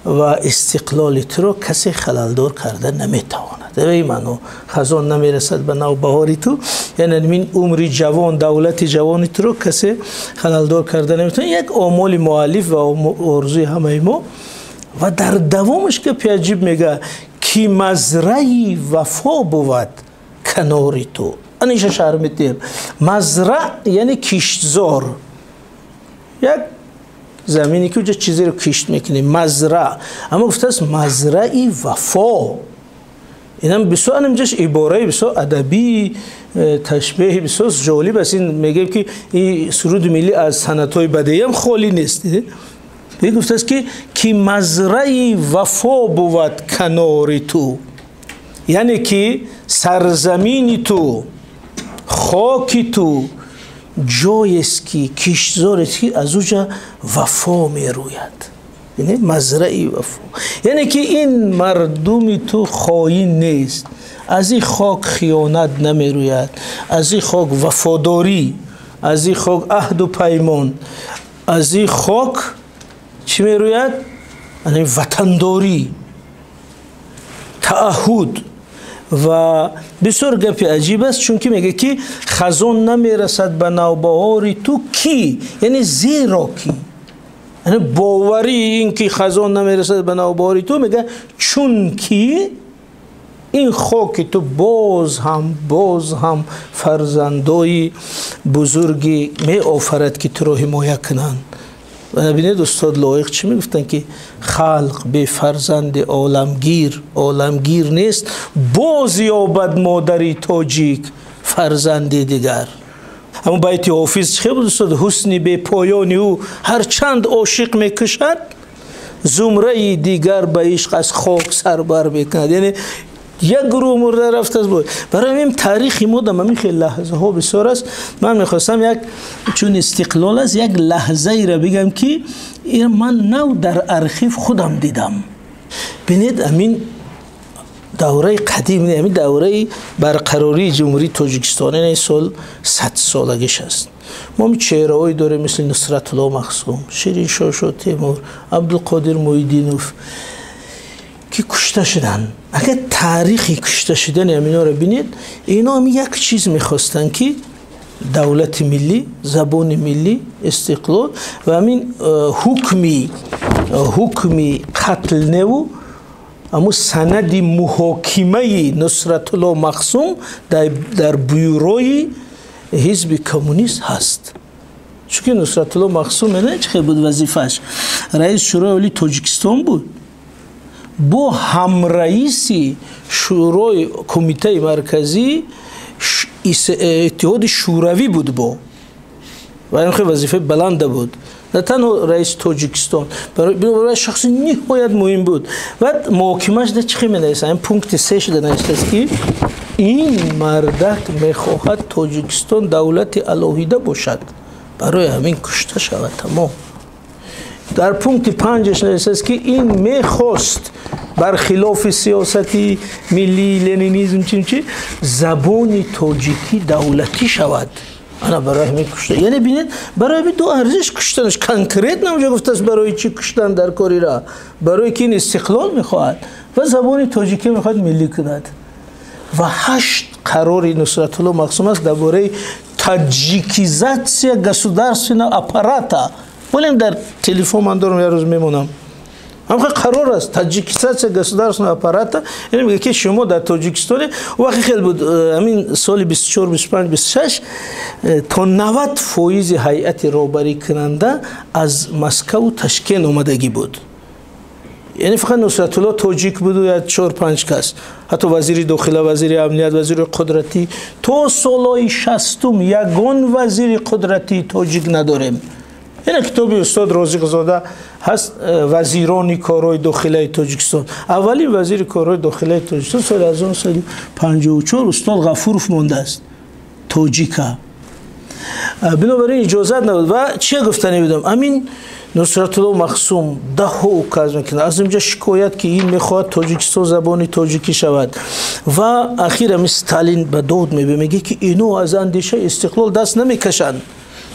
و استقلال تو کسی خلالدار کرده نمیتواند. به این معنی خزان نمیرسد به نوبهار تو، یعنی انمین عمر جوان، دولت جوان تو کسی خلالدار کرده نمیتواند. یک آمال مؤلف و آرزوی همه ما. و در دوامش که پیاجیب میگه که مزرعه وفا بود کنار تو. انیش شعر میتیم. مزرع یعنی کشتزار، یک زمینی که اونجا چیزی رو کشت میکنیم، مزرع. اما گفته است مزرعه وفا. اینم بسیار انمجاش عباره بسیار ادبی، تشبیه بسیار جالب است. این میگیم که این سرود ملی از سنت‌های بدیعی هم خالی نیست. گفته است که مزرعه وفا بود کنار تو، یعنی که سرزمین تو، خاکی تو جایی است که کشتزار است که از اوجا وفا می روید. یعنی مزرعه وفا، یعنی که این مردم تو خائن نیست، از این خاک خیانت نمی روید، از این خاک وفاداری، از این خاک عهد و پیمان، از این خاک چی می روید؟ یعنی وطنداری، تعهد. و بسیار گپی عجیب است، چون که میگه که خزان نمیرسد به نوبهار تو کی، یعنی زیرا کی، یعنی باوری این که خزان نمیرسد به نوبهار تو، میگه چون کی این خاک تو باز هم فرزندای بزرگی می آفرد که تو رو حمایت کنن. و نبینید استاد لایق چی میگفتن که خلق به فرزند عالمگیر نیست، باز یابد مادری تاجیک فرزند دیگر. همون بیت حافظ چه بود استاد؟ حسنی به پایانی او هر چند عاشق میکشد، زمره دیگر به عشق از خاک سر بر میکند. یعنی یک گروه مرده رفت از بود. برای این تاریخی ما در همین خیلی لحظه ها بسیار است. من میخواستم چون استقلال است یک لحظه ای را بگم که من نو در ارخیف خودم دیدم. بینید امین دوره قدیم، امین دوره برقراری جمهوری تاجیکستان این سال 100 سالگیش است. ما می چهره هایی داریم مثل نصرت الله مخزوم، شیرین شاه تیمور، عبدالقادر موحدینوف که کشته شدن. اگر تاریخی کشته شدن امینا رو بینید، اینا هم یک چیز میخواستن که دولت ملی، زبان ملی، استقلال و همین حکمی قتل نو، اما سند محاکمه نصرت الله مخزوم در بیوروی حزب کمونیست هست. چون که نصرت الله مخزوم نه چه بود وظیفش؟ رئیس شورای عالی تاجیکستان بود. با همرئیسی شورای کمیته مرکزی اتحاد شوروی بود با و این خیلی وظیفه بلنده بود، نه تنها رئیس تاجیکستان، برای شخص نهایت مهم بود. و محاکمش ده چی می‌نویسه؟ این پونکت 3 شده نوشته که این مردک میخواهد تاجیکستان دولت الهیده باشد، برای همین کشته شود. تمام. در پونکت 5 نوشته است که این میخواست برخلاف سیاستی ملی لنینیزم چی زبان تاجیکی دولتی شود. انا برای همین کشته. یعنی ببینید برای دو ارزش کشتنش کنکریت نمیشه گفته است برای چی کشتن در کاری را، برای که این استقلال میخواهد و زبان تاجیکی میخواد ملی کند. و 8 قرار نصرت الله مقسوم است درباره تاجیکیزاسیا государственного аппарата. بولیم در تلفن من دارم یه روز میمونم همخه قرار است تاجیکیزاسیا گسودارسنو آپاراتا. یعنی میگه که شما در تاجیکستان وقتی خیلی بود همین سال 24 25 26 تا 90% هیئت راهبری کننده از مسکو و تشکیل اومدگی بود. یعنی فقط نصرت الله تاجیک بود و یا 4 5 کس، حتی وزیر داخله، وزیر امنیت، وزیر قدرتی. تو سالای 60 یگان وزیر قدرتی تاجیک نداریم. این کتابی استاد رازق زاده هست، وزیران کارهای داخلی تاجیکستان. اولین وزیر کارهای داخلی تاجیکستان سال 1954 استاد غفورов مانده است، تاجیکا. بنابراین اجازت نبود. و چه گفتنی بدم امین نصرت الله مقسوم ده اوکاز میکنه از اینجا شکایت که این میخواد تاجیکستان زبانی تاجیکی شود و اخیرا استالین به داد میگه که اینو از اندیشه استقلال دست نمیکشند.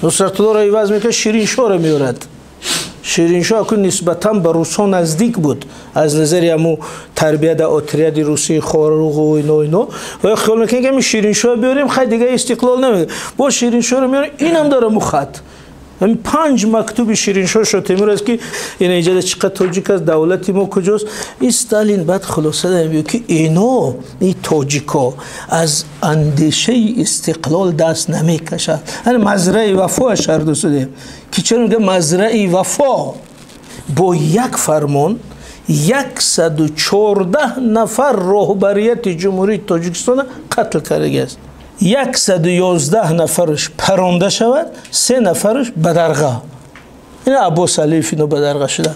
نصرت الله را عوض میکنه، شیرین شاه را میارد. شیرین شاه که نسبتا به روسا نزدیک بود از نظر همو تربیت اتریاد روسی خاروق و اینا و خیال میکنه که شیرین شاه بیاریم خیلی دیگه استقلال نمیده. با شیرین شاه رو میاریم، اینم داره مخط. همین 5 مکتوب شیرین شاه شاه تیمور است که این ایجاد چقدر تاجیک است، دولتی ما کجاست. استالین بعد خلاصه میگه که اینا این تاجیکا از اندیشه استقلال دست نمیکشند. یعنی مزرعه وفا شرط شده که چرا میگه مزرعه وفا با یک فرمان 114 نفر راهبریت جمهوری تاجیکستان قتل کرده است. 111 نفرش پرانده شود، 3 نفرش بدرغه. این عباس علیف اینو بدرغه شده.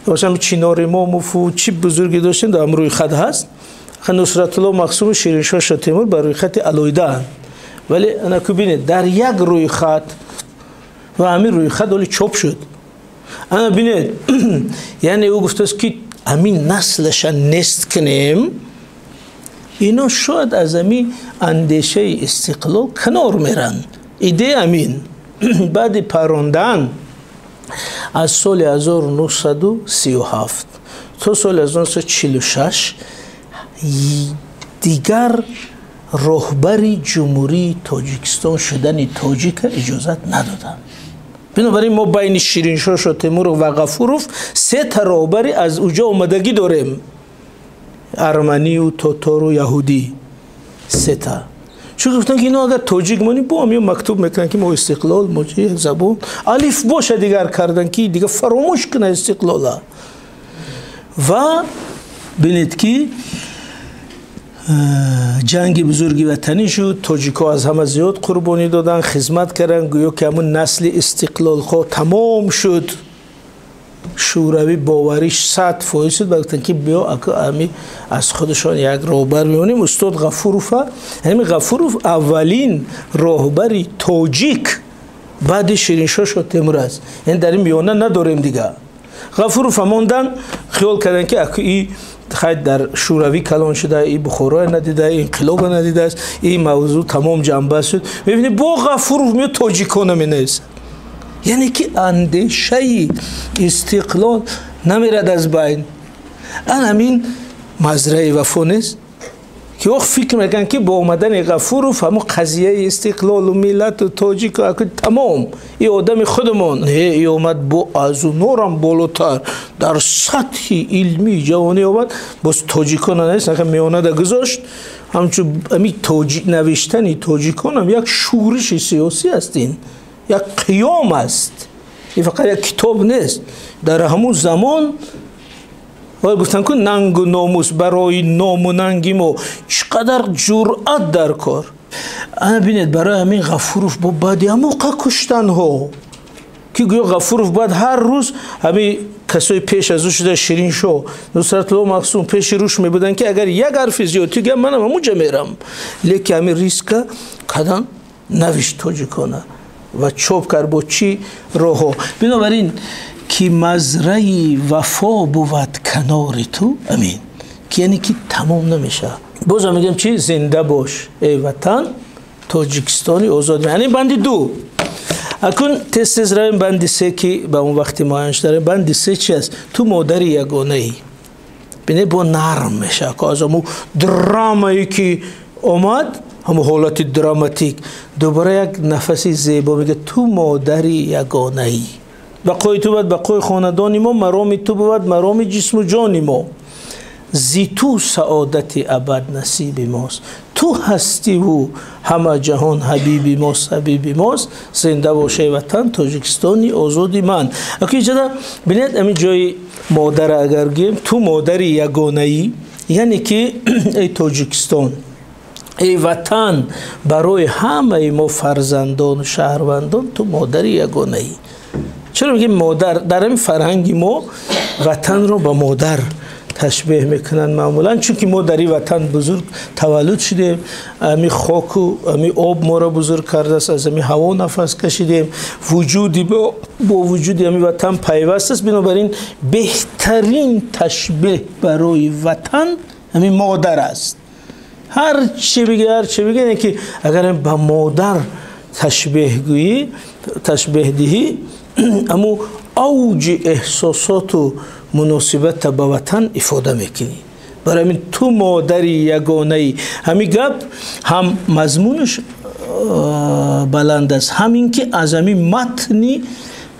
باشم چینار امام و چی بزرگی داشتن در روی خط هست. نصرت الله مقسوم شیرین شاه شاه تیمور بر روی خط علایده، ولی انا که ببینید در یک روی خط و همین روی خط ولی چوب شد. انا ببینید یعنی او گفته است که همین نسلش نست کنیم، اینا شاید از همین اندیشه استقلال کنار میرن. ایده امین بعد پراندن از سال 1937 تا سال 1946 دیگر راهبری جمهوری تاجیکستان شدن تاجیک اجازت ندادند. بنابراین ما بین شیرین شاه شاه تیمور و غفورov 3 تا راهبری از اونجا اومدگی داریم، ارمنی و تاتار و یهودی. 3 تا. چون گفتن که اینا اگر تاجیک مونی با هم مکتوب میکنن که ما استقلال موجه زبان الف باشه دیگر کردن که دیگه فراموش کنه استقلال. و ببینید که جنگ بزرگی وطنی شد، تاجیک‌ها از همه زیاد قربانی دادن، خدمت کردن، گویا که همون نسل استقلال خواه تمام شد. شوروی باوریش 100% شد. بگفتن که بیا امی از خودشان یک راهبر میونیم. استاد غفورov، همین غفورov اولین راهبری تاجیک بعد شیرین شاه شاه تیمور است. یعنی در این میانه نداریم دیگه. غفورov ماندن خیال کردن که اکی خیلی در شوروی کلان شده، این بخورای ندیده، این انقلاب ندیده است، این موضوع تمام جنبه شد. میبینی با غفورov میاد تاجیک‌ها نمینیست. یعنی که اندیشه استقلال نمیرد از بین. همین مزرعه وفا نیست که وقت فکر میکنن که با اومدن غفورov همون قضیه استقلال و ملت و تاجیک و تمام این آدم خودمون ای اومد با از اونورم بالاتر در سطح علمی جوانی اومد باز تاجیکان نیست نخه میانه دا گذاشت. همچون امی نوشتن تاجیکان هم یک شورش سیاسی هستین، یک قیام است. این فقط یک کتاب نیست. در همون زمان و گفتن که ننگ و ناموس برای نام و ننگی ما چقدر جرأت در کار. ببینید برای همین غفورov با بعد موقع کشتن ها که گویا غفورov بعد هر روز همین کسای پیش از او شده شیرین شاه نصرت الله مقسوم پیش روش می بودن که اگر یک حرف زیادی گم منم همونجا میرم، لیکن همین ریسک کدام نوشت تاجیکانه و چوب کرد با چی راهو. بنابراین که مزرعه وفا بود کنار تو امین، که یعنی که تمام نمیشه. بازم میگم چی؟ زنده باش ای وطن، تاجیکستانی آزاد. یعنی بند 2. اکنون تست رویم بند 3 که به اون وقتی ماهنش داریم. بند 3 چی است؟ تو مادر یگانه ای بینه با نرم میشه که از همون درامایی که اومد، همون حالت دراماتیک، دوباره یک نفسی زیبا میگه تو مادر یگانه ای. بقای تو بود بقای خاندانی ما، مرام تو بود مرام جسم و جانی ما. زی تو سعادت ابد نصیب ماست، تو هستی و همه جهان حبیبی ماست، حبیبی ماست. زنده باشه وطن تاجیکستانی آزادی من. اکی جدا بینید امی جای مادر اگر گیم تو مادر یگانه ای، یعنی که ای تاجیکستان، ای وطن برای همه ما فرزندان و شهروندان تو مادر یگانه ای. چرا میگیم مادر؟ در این فرهنگ ما وطن رو با مادر تشبیه میکنن معمولا، چون که ما در این وطن بزرگ تولد شدیم، امی خاک و امی آب ما را بزرگ کرده است، از امی هوا نفس کشیدیم، وجودی با وجودی امی وطن پیوست است. بنابراین بهترین تشبیه برای وطن امی مادر است. هر چی بگه اینه که اگر با مادر تشبیه دهی اما اوج احساسات و مناسبت به وطن افاده میکنی. برای من تو مادر یگانه ای، همین گپ هم مضمونش بلند است، همین که از همین متنی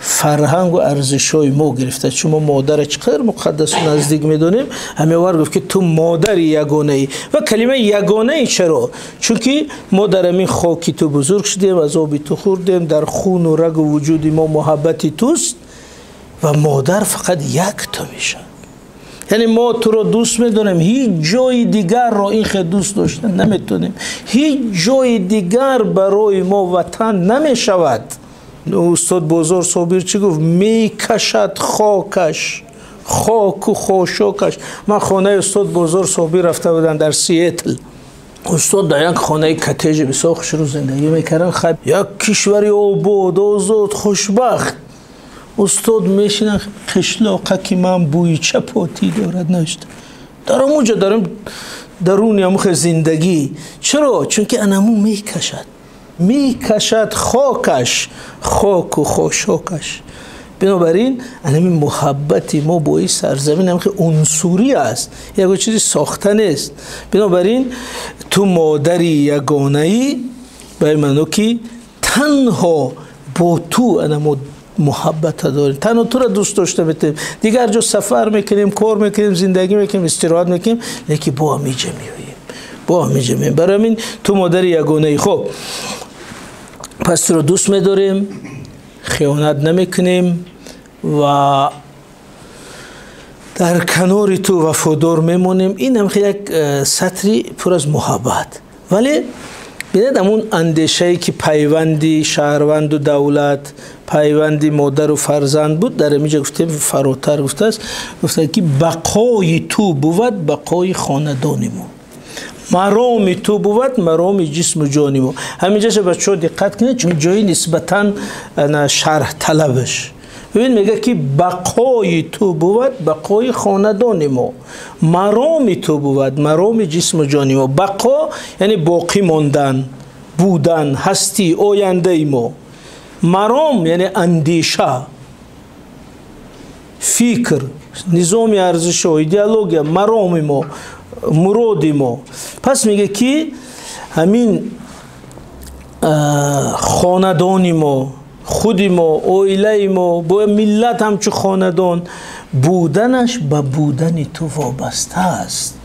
فرهنگ و ارزش‌های ما گرفته. چون ما مادر چقدر مقدس و نزدیک میدونیم، همه وار گفت که تو مادر یگانه ای. و کلمه یگانه ای چرا؟ چون که ما در همین خاکی تو بزرگ شدیم، از آبی تو خوردیم، در خون و رگ و وجودی ما محبتی توست و مادر فقط یک تو میشه. یعنی ما تو رو دوست میدونیم، هیچ جای دیگر رو این خیلی دوست داشتن نمیتونیم. هیچ جای دیگر برای ما وطن نمیشود. استاد بزرگ صابر چی گفت؟ میکشد خاکش، خاک و خاشاکش. من خانه استاد بزرگ صابر رفته بودم در سیاتل. استاد در یک خانه کتیج بسیار خوش رو زندگی میکردن. خب یک کشوری آباد آزاد خوشبخت. استاد میشینن قشلاقه که من بوی چپاتی دارد نشد. دارم اونجا دارم درونی همون زندگی. چرا؟ چون که انمو میکشد خاکش، خاک و خاشاکش. بنابراین انمی محبتی ما با این سرزمین هم که عنصری است، یک چیزی ساخته نیست. بنابراین تو مادر یگانه ای برای منو که تنها با تو انمو محبت داریم، تنها تو را دوست داشته بتیم. دیگر جا سفر میکنیم، کار میکنیم، زندگی میکنیم، استراحت میکنیم، لیکن با همیشه میویم. برای من تو مادر یگانه ای. خب پس تو رو دوست میداریم، خیانت نمیکنیم و در کنار تو وفادار میمونیم. این هم یک سطری پر از محبت. ولی بینید همون اندیشه‌ای که پیوندی شهروند و دولت، پیوندی مادر و فرزند بود، در اینجا گفتیم فراتر گفته است. گفته که بقای تو بود بقای خاندان ما، مرام تو بود مرام جسم و جان ما. همینجا چه بچه‌ها دقت کنید، چون جایی نسبتاً شرح طلبش. ببین میگه که بقای تو بود بقای خاندان ما، مرام تو بود مرام جسم و جان ما. بقا یعنی باقی ماندن، بودن، هستی، آینده ما. مرام یعنی اندیشه، فکر، نظام ارزش و ایدئولوژی، مرام ما، مراد ما. پس میگه که همین خاندان ما، خود ما، عائله ما، با ملت همچو خاندان بودنش به بودن تو وابسته است.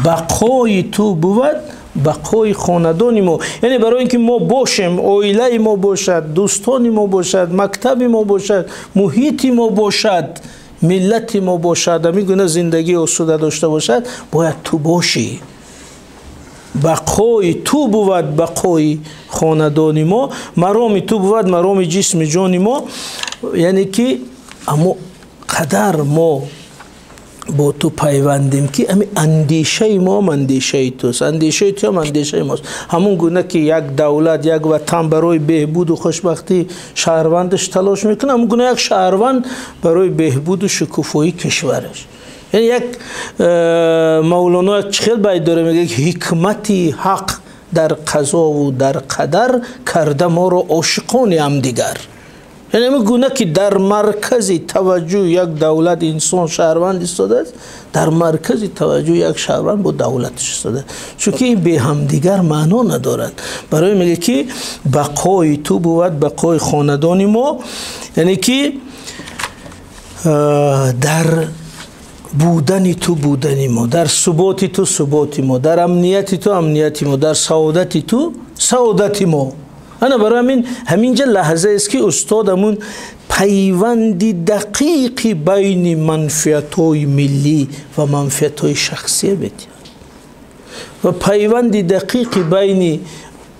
بقای تو بود بقای خاندان ما. یعنی برای اینکه ما باشیم، عائله ما باشد، دوستان ما باشد، مکتب ما باشد، محیط ما باشد، ملت ما باشد، همین گونه زندگی آسوده داشته باشد، باید تو باشی. بقای تو بود بقای خاندان ما، مرام تو بود مرام جسم جان ما. یعنی که اما قدر ما با تو پیوندیم که همین اندیشه ما هم اندیشه توست، اندیشه تو هم اندیشه ماست. همون گونه که یک دولت، یک وطن برای بهبود و خوشبختی شهروندش تلاش میکنه، همون گونه یک شهروند برای بهبود و شکوفایی کشورش. یعنی یک مولانا خیلی باید داره میگه حکمتی حق در قضا و در قدر کرده ما رو عاشقان همدیگر. یعنی میگونه که در مرکز توجه یک دولت انسان شهروند ایستاده است، در مرکز توجه یک شهروند با دولتش ایستاده، چون که این به همدیگر معنا ندارد. برای میگه که بقای تو بود بقای خاندان ما، یعنی که در بودن تو بودن ما، در ثبات تو ثبات ما، در امنیت تو امنیت ما، در سعادت تو سعادت ما. انا برای همینجا لحظه است که استادمون پیوندی دقیقی بین منفعت‌های ملی و منفعت‌های شخصی بدید و پیوندی دقیقی بین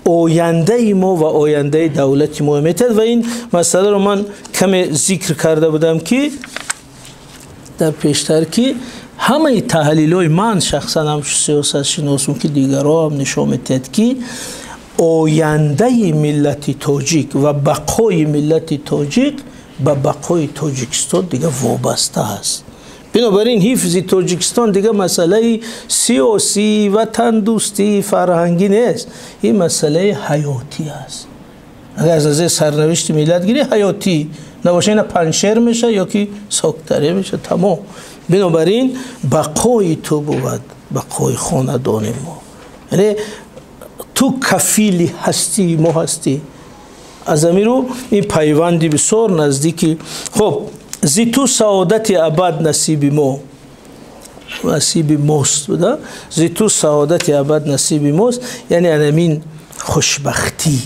آینده ما و آینده دولت ما میتد. و این مسئله رو من کمی ذکر کرده بودم که در پیشتر که همه تحلیل‌های من شخصا هم سیاست شناسم که دیگرها هم نشان میدهد که آینده ملت تاجیک و بقای ملت تاجیک به بقای تاجیکستان دیگه وابسته است. بنابراین حفظ تاجیکستان دیگه مسئله سیاسی وطن دوستی فرهنگی نیست، این مسئله حیاتی است. اگر از نظر سرنوشت ملت گیری حیاتی نباشه اینا پنشر میشه یا که ساکتره میشه تمام. بنابراین بقای تو بود بقای خاندان ما، یعنی تو کفیلی هستی ما هستی. از امیرو این پیوندی بسیار نزدیکی. خب زی تو سعادت ابد نصیب ما، نصیب ماست بوده، زی تو سعادت ابد نصیب ماست، یعنی همین خوشبختی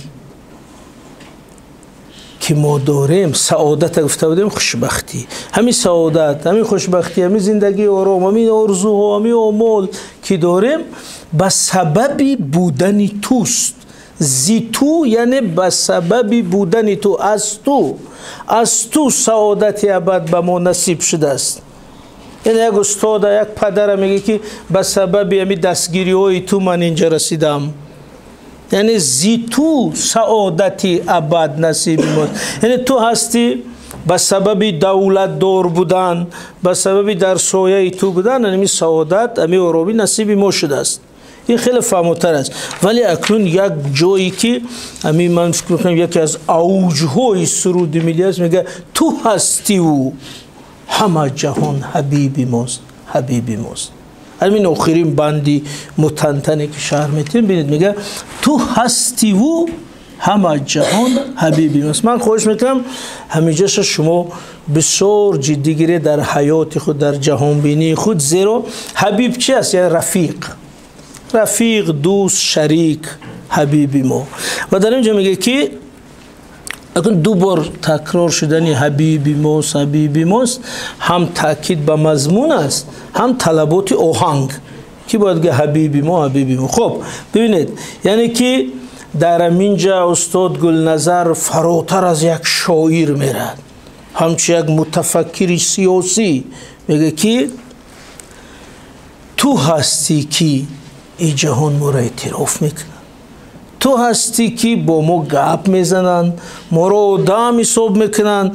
که ما داریم، سعادت گفته بودیم خوشبختی، همین سعادت، همین خوشبختی، همین زندگی آرام، همین آرزوها، همین آمال که داریم به سبب بودن توست. زی تو یعنی به سبب بودن تو، از تو سعادت ابد به ما نصیب شده است. یعنی یک استاد یک پدر میگه که به سبب همین دستگیری های تو من اینجا رسیدم، یعنی زی تو سعادت ابد نصیب ما، یعنی تو هستی به سبب دولت دار بودن، به سبب در سایه تو بودن، یعنی سعادت همین آرامی نصیب ما شده است. این خیلی فهمتر است. ولی اکنون یک جایی که همین من فکر میکنم یکی از اوجهای سرود ملی است، میگه تو هستی و همه جهان حبیبی ماست، حبیبی ماست. همین آخرین بندی متنتنه که شهر میتیم بینید میگه تو هستی و همه جهان حبیبی ماست. من خواهش میکنم همیشه شما بسیار جدی گیری در حیات خود، در جهان بینی خود، زیرا حبیب چی است؟ یعنی رفیق، دوست، شریک، حبیبی ما. و در اینجا میگه که اگر دو بار تکرار شدنی حبیبی ماست، حبیبی ماست، هم تاکید به مضمون است، هم طلبات آهنگ که باید که حبیبی ما، حبیبی ما. خب ببینید، یعنی که در اینجا استاد گلنظر فراتر از یک شاعر میرد، همچه یک متفکر سیاسی میگه که تو هستی که این جهان ما را اعتراف میکنن، تو هستی که با ما گپ میزنن، ما را آدم حساب میکنن،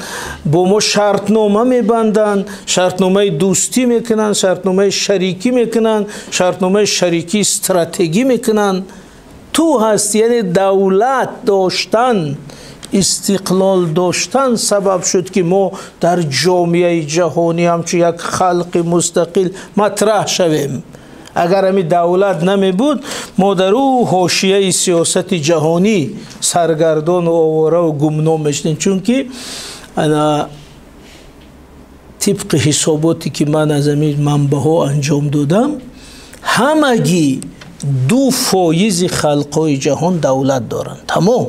با ما شرطنامه میبندن، شرطنامه دوستی میکنن، شرطنامه شریکی میکنن، شرطنامه شریکی استراتژی میکنن. تو هستی یعنی دولت داشتن، استقلال داشتن سبب شد که ما در جامعه جهانی همچون یک خلق مستقل مطرح شویم. اگر همی دولت نمی بود ما در او حاشیه سیاست جهانی سرگردان و آواره و گمنام میشدیم. چون که انا طبق حساباتی که من از این منبع ها انجام دادم، همگی 2% خلقای جهان دولت دارن. تمام.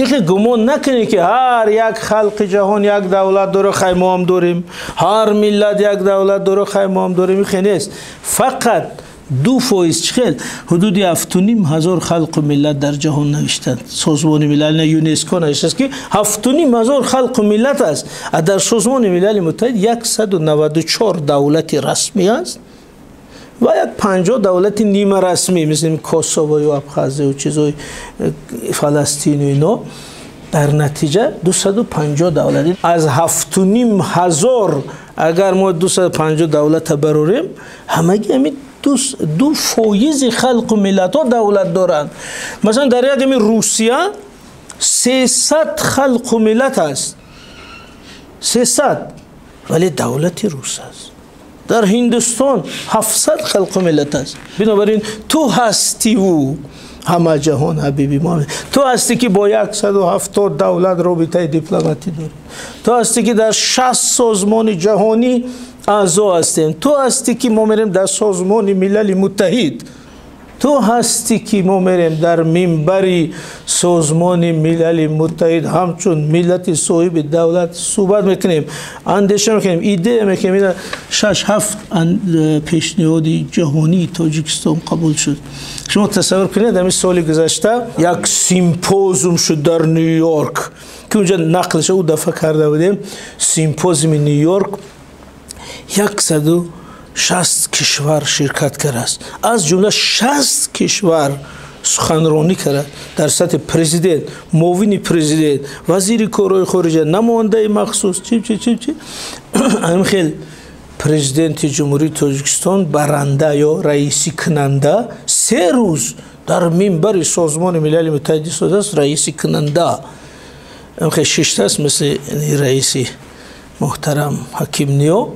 یکی گمان نکنی که هر یک خلق جهان یک دولت داره، خیلی ما هم داریم، هر ملت یک دولت داره، خیلی ما هم داریم. این نیست. فقط 2% چخیل حدود 7,500 خلق ملت در جهان نوشتند. سازمان ملل یونسکو نوشته که 7,500 خلق ملت است. در سازمان ملل متحد 194 دولت رسمی است و یک 50 دولت نیمه رسمی مثل کوسوو و ابخازی و چیزای فلسطین و اینا. در نتیجه 250 دولت از 7,500 اگر ما 250 دولت براریم، همگی همین دو فویز خلق و ملت ها دولت دارند. مثلا در یک روسیه 300 خلق و ملت است، 300، ولی دولت روس است. در هندوستان 700 خلق و ملت است. بنابراین تو هستی و همه جهان حبیبی ما، تو هستی که با 170 دولت رابطه دیپلماتی داری، تو هستی که در 60 سازمان جهانی اعضا هستیم، تو هستی که ما میریم در سازمان ملل متحد، تو هستی که ما میریم در منبر سازمان ملل متحد همچون ملت صاحب دولت صحبت میکنیم، اندیشه میکنیم، ایده میکنیم. 6-7 پیشنهادی جهانی تاجیکستان قبول شد. شما تصور کنید همین سال گذشته یک سیمپوزیوم شد در نیویورک که اونجا نقلش او دفعه کرده بودیم. سیمپوزیوم نیویورک 160 کشور شرکت کرده است، از جمله 60 کشور سخنرانی کرده در سطح پرزیدنت، معاون پرزیدنت، وزیر کارهای خارجه، نماینده مخصوص چی همین خیلی پرزیدنت جمهوری تاجیکستان برنده یا رئیسی کننده 3 روز در منبر سازمان ملل متحد ایستاده است. رئیسی کننده هم خیلی 6 است، مثل رئیسی محترم حکیم نیو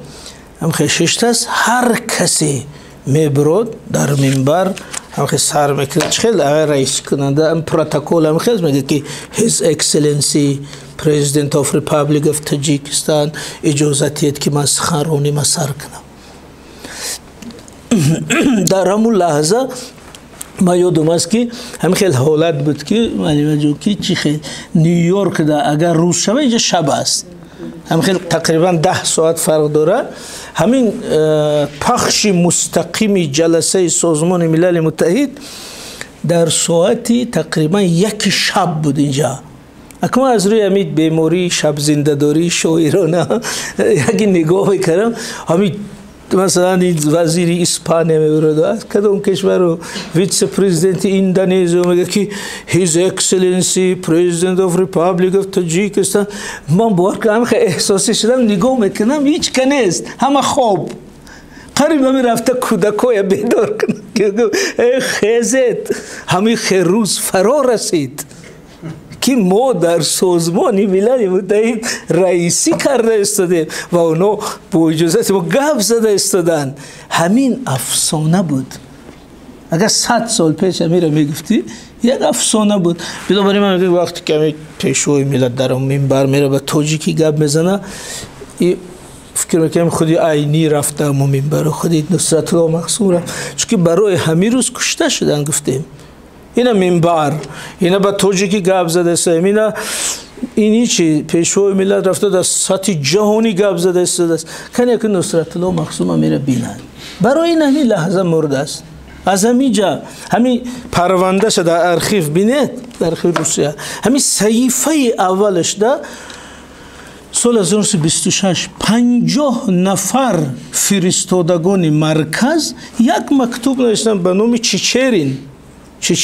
هم خیلی 6 است. هر کسی میبرد در منبر هم خیلی سر میکرد، خیلی رئیس کننده هم پروتکل هم خیلی میگه که His Excellency President of Republic of Tajikistan اجازتیت که من سخنرانی ما سر کنم. در همون لحظه ما یادم است که همین خیلی حالت بود که معلومه جو که چی خیلی نیویورک ده اگر روز شبه اینجا شب است، همین خیلی تقریبا 10 ساعت فرق داره. همین پخش مستقیم جلسه سازمان ملل متحد در ساعتی تقریبا 1 شب بود اینجا. اکنون از روی همین بیماری شب زنده‌داری شاعرانه یکی نگاه کردم، همین مثلا وزیر اسپانیا میبرد، کدوم کشور رو ویسه پرزیدنت اندونزیا میگه که His Excellency President of Republic of Tajikistan. من باور کنم خیلی احساسی شدم، نگاه میکنم هیچ کنیست، همه خواب قریب همی رفته کودکای بیدار کنم که خیزت همین روز فرا رسید که ما در سازمان ملل متحد رئیسی کرده استادیم و اونا با اجازت ما گپ زده استادن. همین افسانه بود. اگر 100 سال پیش همی را میگفتی یک افسانه بود. بنابراین من میگم وقتی که پیشوای ملت در اون منبر میره به تاجیکی گپ میزنه، فکر میکنم خودی عینی رفته اما منبر، خودی نصرت الله مقسوم رفت، چون که برای همین روز کشته شدن. گفتیم اینا منبر، اینا با تاجیکی گپ زده است، اینا اینی چی پیشوای ملت رفته در سطح جهانی گپ زده است. کنی که نصرت الله مقسوم میره بینن، برای این همین لحظه مرده است. از همینجا همین پرونده شده در ارخیو بینید، در ارخیو روسیه، همین صحیفه اولش ده سال 1926 50 نفر فرستادگان مرکز یک مکتوب نوشتن به نام چیچرین.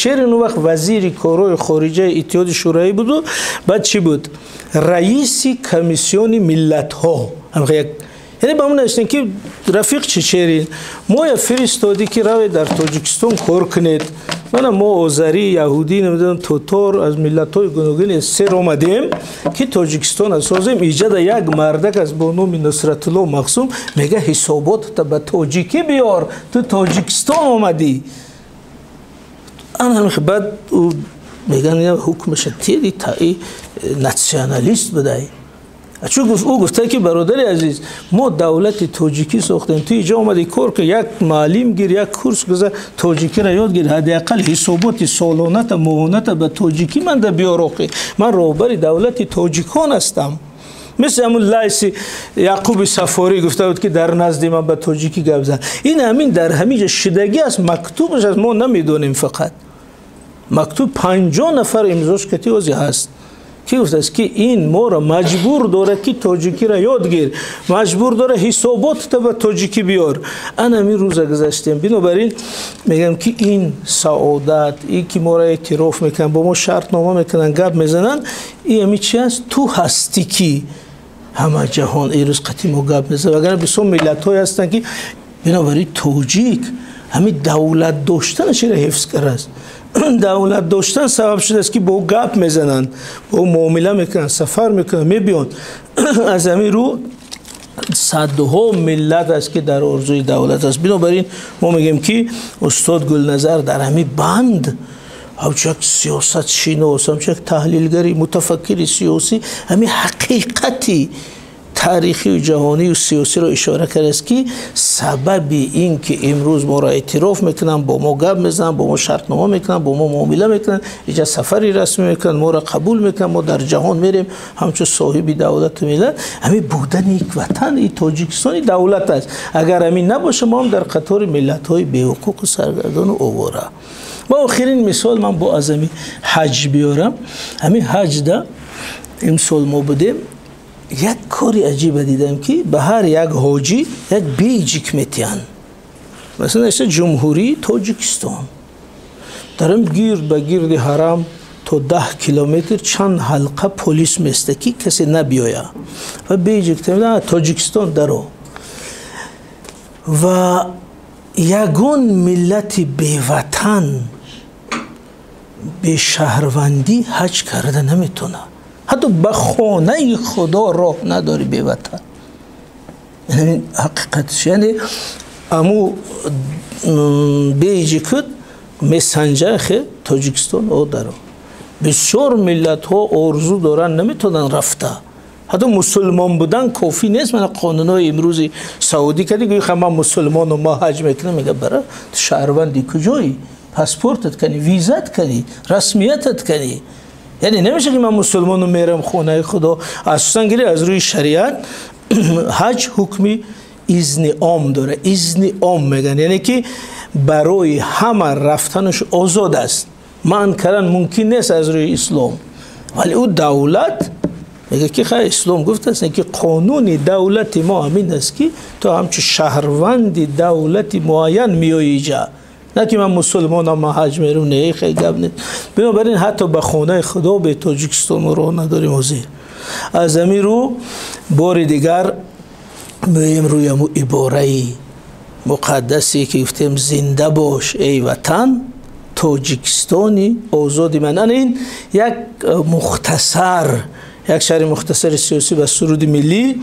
اون وقت وزیر کارهای خارجه اتحاد شوروی بود و بعد چی بود؟ رئیس کمیسیون ملت ها. یعنی با من نوشتن که رفیق چیچرین ما یا فرستادی که روی در تاجیکستان کار کنید، ما آذری، یهودی، نمیدونم تاتار از ملت های گوناگون سر آمدیم که تاجیکستان اسازیم. ایجاد یک مردک از با نام نصرت الله مقسوم میگه حسابات تا به تاجیکی بیار، تو تاجیکستان آمدی. بعد میگن حکمش تیری تایی ناسیونالیست بدهی. چون او گفته که برادر عزیز ما دولت تاجیکی ساختیم، تو اینجا اومدی کار که یک معلم گیر، یک کورس گذار تاجیکی را یاد گیر، حداقل حسابات سالانه ماهانه به تاجیکی من ده بیار. من راهبر دولت تاجیکان هستم. مثل همون لایس یعقوب سفاری گفته بود که در نزد من به تاجیکی گپ زد. این همین در همین شدگی است، مکتوبش از ما نمیدونیم. فقط مکتوب 50 نفر امضاش کتی وزی هست که گفته است که این ما را مجبور داره که تاجیکی را یاد گیر، مجبور داره حسابات تا به تاجیکی بیار. انا همین روز گذاشتیم. بنابراین میگم که این سعادت، این که ما را اعتراف میکنن، با ما شرط نامه میکنن، گپ میزنن، این همین چی است؟ تو هستی که همه جهان این روز قطعی ما گپ میزنن. اگر بسیار ملت های هستن که بنابراین تاجیک همین دولت داشتنش را حفظ کرده است. دولت داشتن سبب شده است که با گپ میزنن، با معامله میکنن، سفر میکنن، میبیان. از همین رو صدها ملت است که در آرزوی دولت است. بنابراین ما میگیم که استاد گلنظر در همین بند همچنین سیاست شناس، همچنین تحلیلگری متفکری سیاسی همین حقیقتی تاریخی و جهانی و سیاسی را اشاره کرده است که سبب این که امروز ما را اعتراف میکنن، با ما گپ میزنن، با ما شرطنامه میکنن، با ما معامله میکنن، اینجا سفری رسمی میکنن، ما را قبول میکنن، ما در جهان میریم همچون صاحب دولت و ملت. همین بودن یک وطن، این تاجیکستان دولت است. اگر همین نباشه ما هم در قطار ملت های بی‌حقوق و سرگردان و آواره. و آخرین مثال من با ازمی حج بیارم. همین حج ده امسال ما بودیم، یک کاری عجیب دیدم که به هر یک حاجی یک بیجیک میتین. مثلا است جمهوری تاجیکستان درم گیرد به گیرد حرم تا 10 کیلومتر چند حلقه پلیس میسته که کسی نبیاید و بیجیک تاجیکستان درو. و یگان ملت بیوطن به شهروندی حج کرده نمیتونه، حتی به خانه خدا راه نداری به وطن. یعنی حقیقتش یعنی امو بیجیکت مسنجه تاجیکستان او دارو. بسیار ملت ها آرزو دارن نمیتونن رفته. حتی مسلمان بودن کافی نیست. من قانونای امروزی سعودی کردی که من مسلمان و ما حج میکنم، میگه برای شهروندی کجایی؟ پاسپورتت کنی، ویزات کنی، رسمیتت کنی. یعنی نمیشه که من مسلمانو میرم خانه خدا. اساسا گیری از روی شریعت حج حکمی اذن عام داره. اذن عام میگن یعنی که برای همه رفتنش آزاد است. من کردن ممکن نیست از روی اسلام. ولی او دولت میگه که خیلی اسلام گفته است که قانون دولت ما همین است که تو همچون شهروند دولت معین میایی اینجا. نه که من مسلمانم من حج میرم، نه خیلی گپ نیست. بنابراین حتی به خانه خدا به تاجیکستان راه نداریم. از همین رو بار دیگر میایم روی عباره مقدسی که گفتیم زنده باش ای وطن تاجیکستانی آزادی من. این یک مختصر، یک شرح مختصر سیاسی و سرود ملی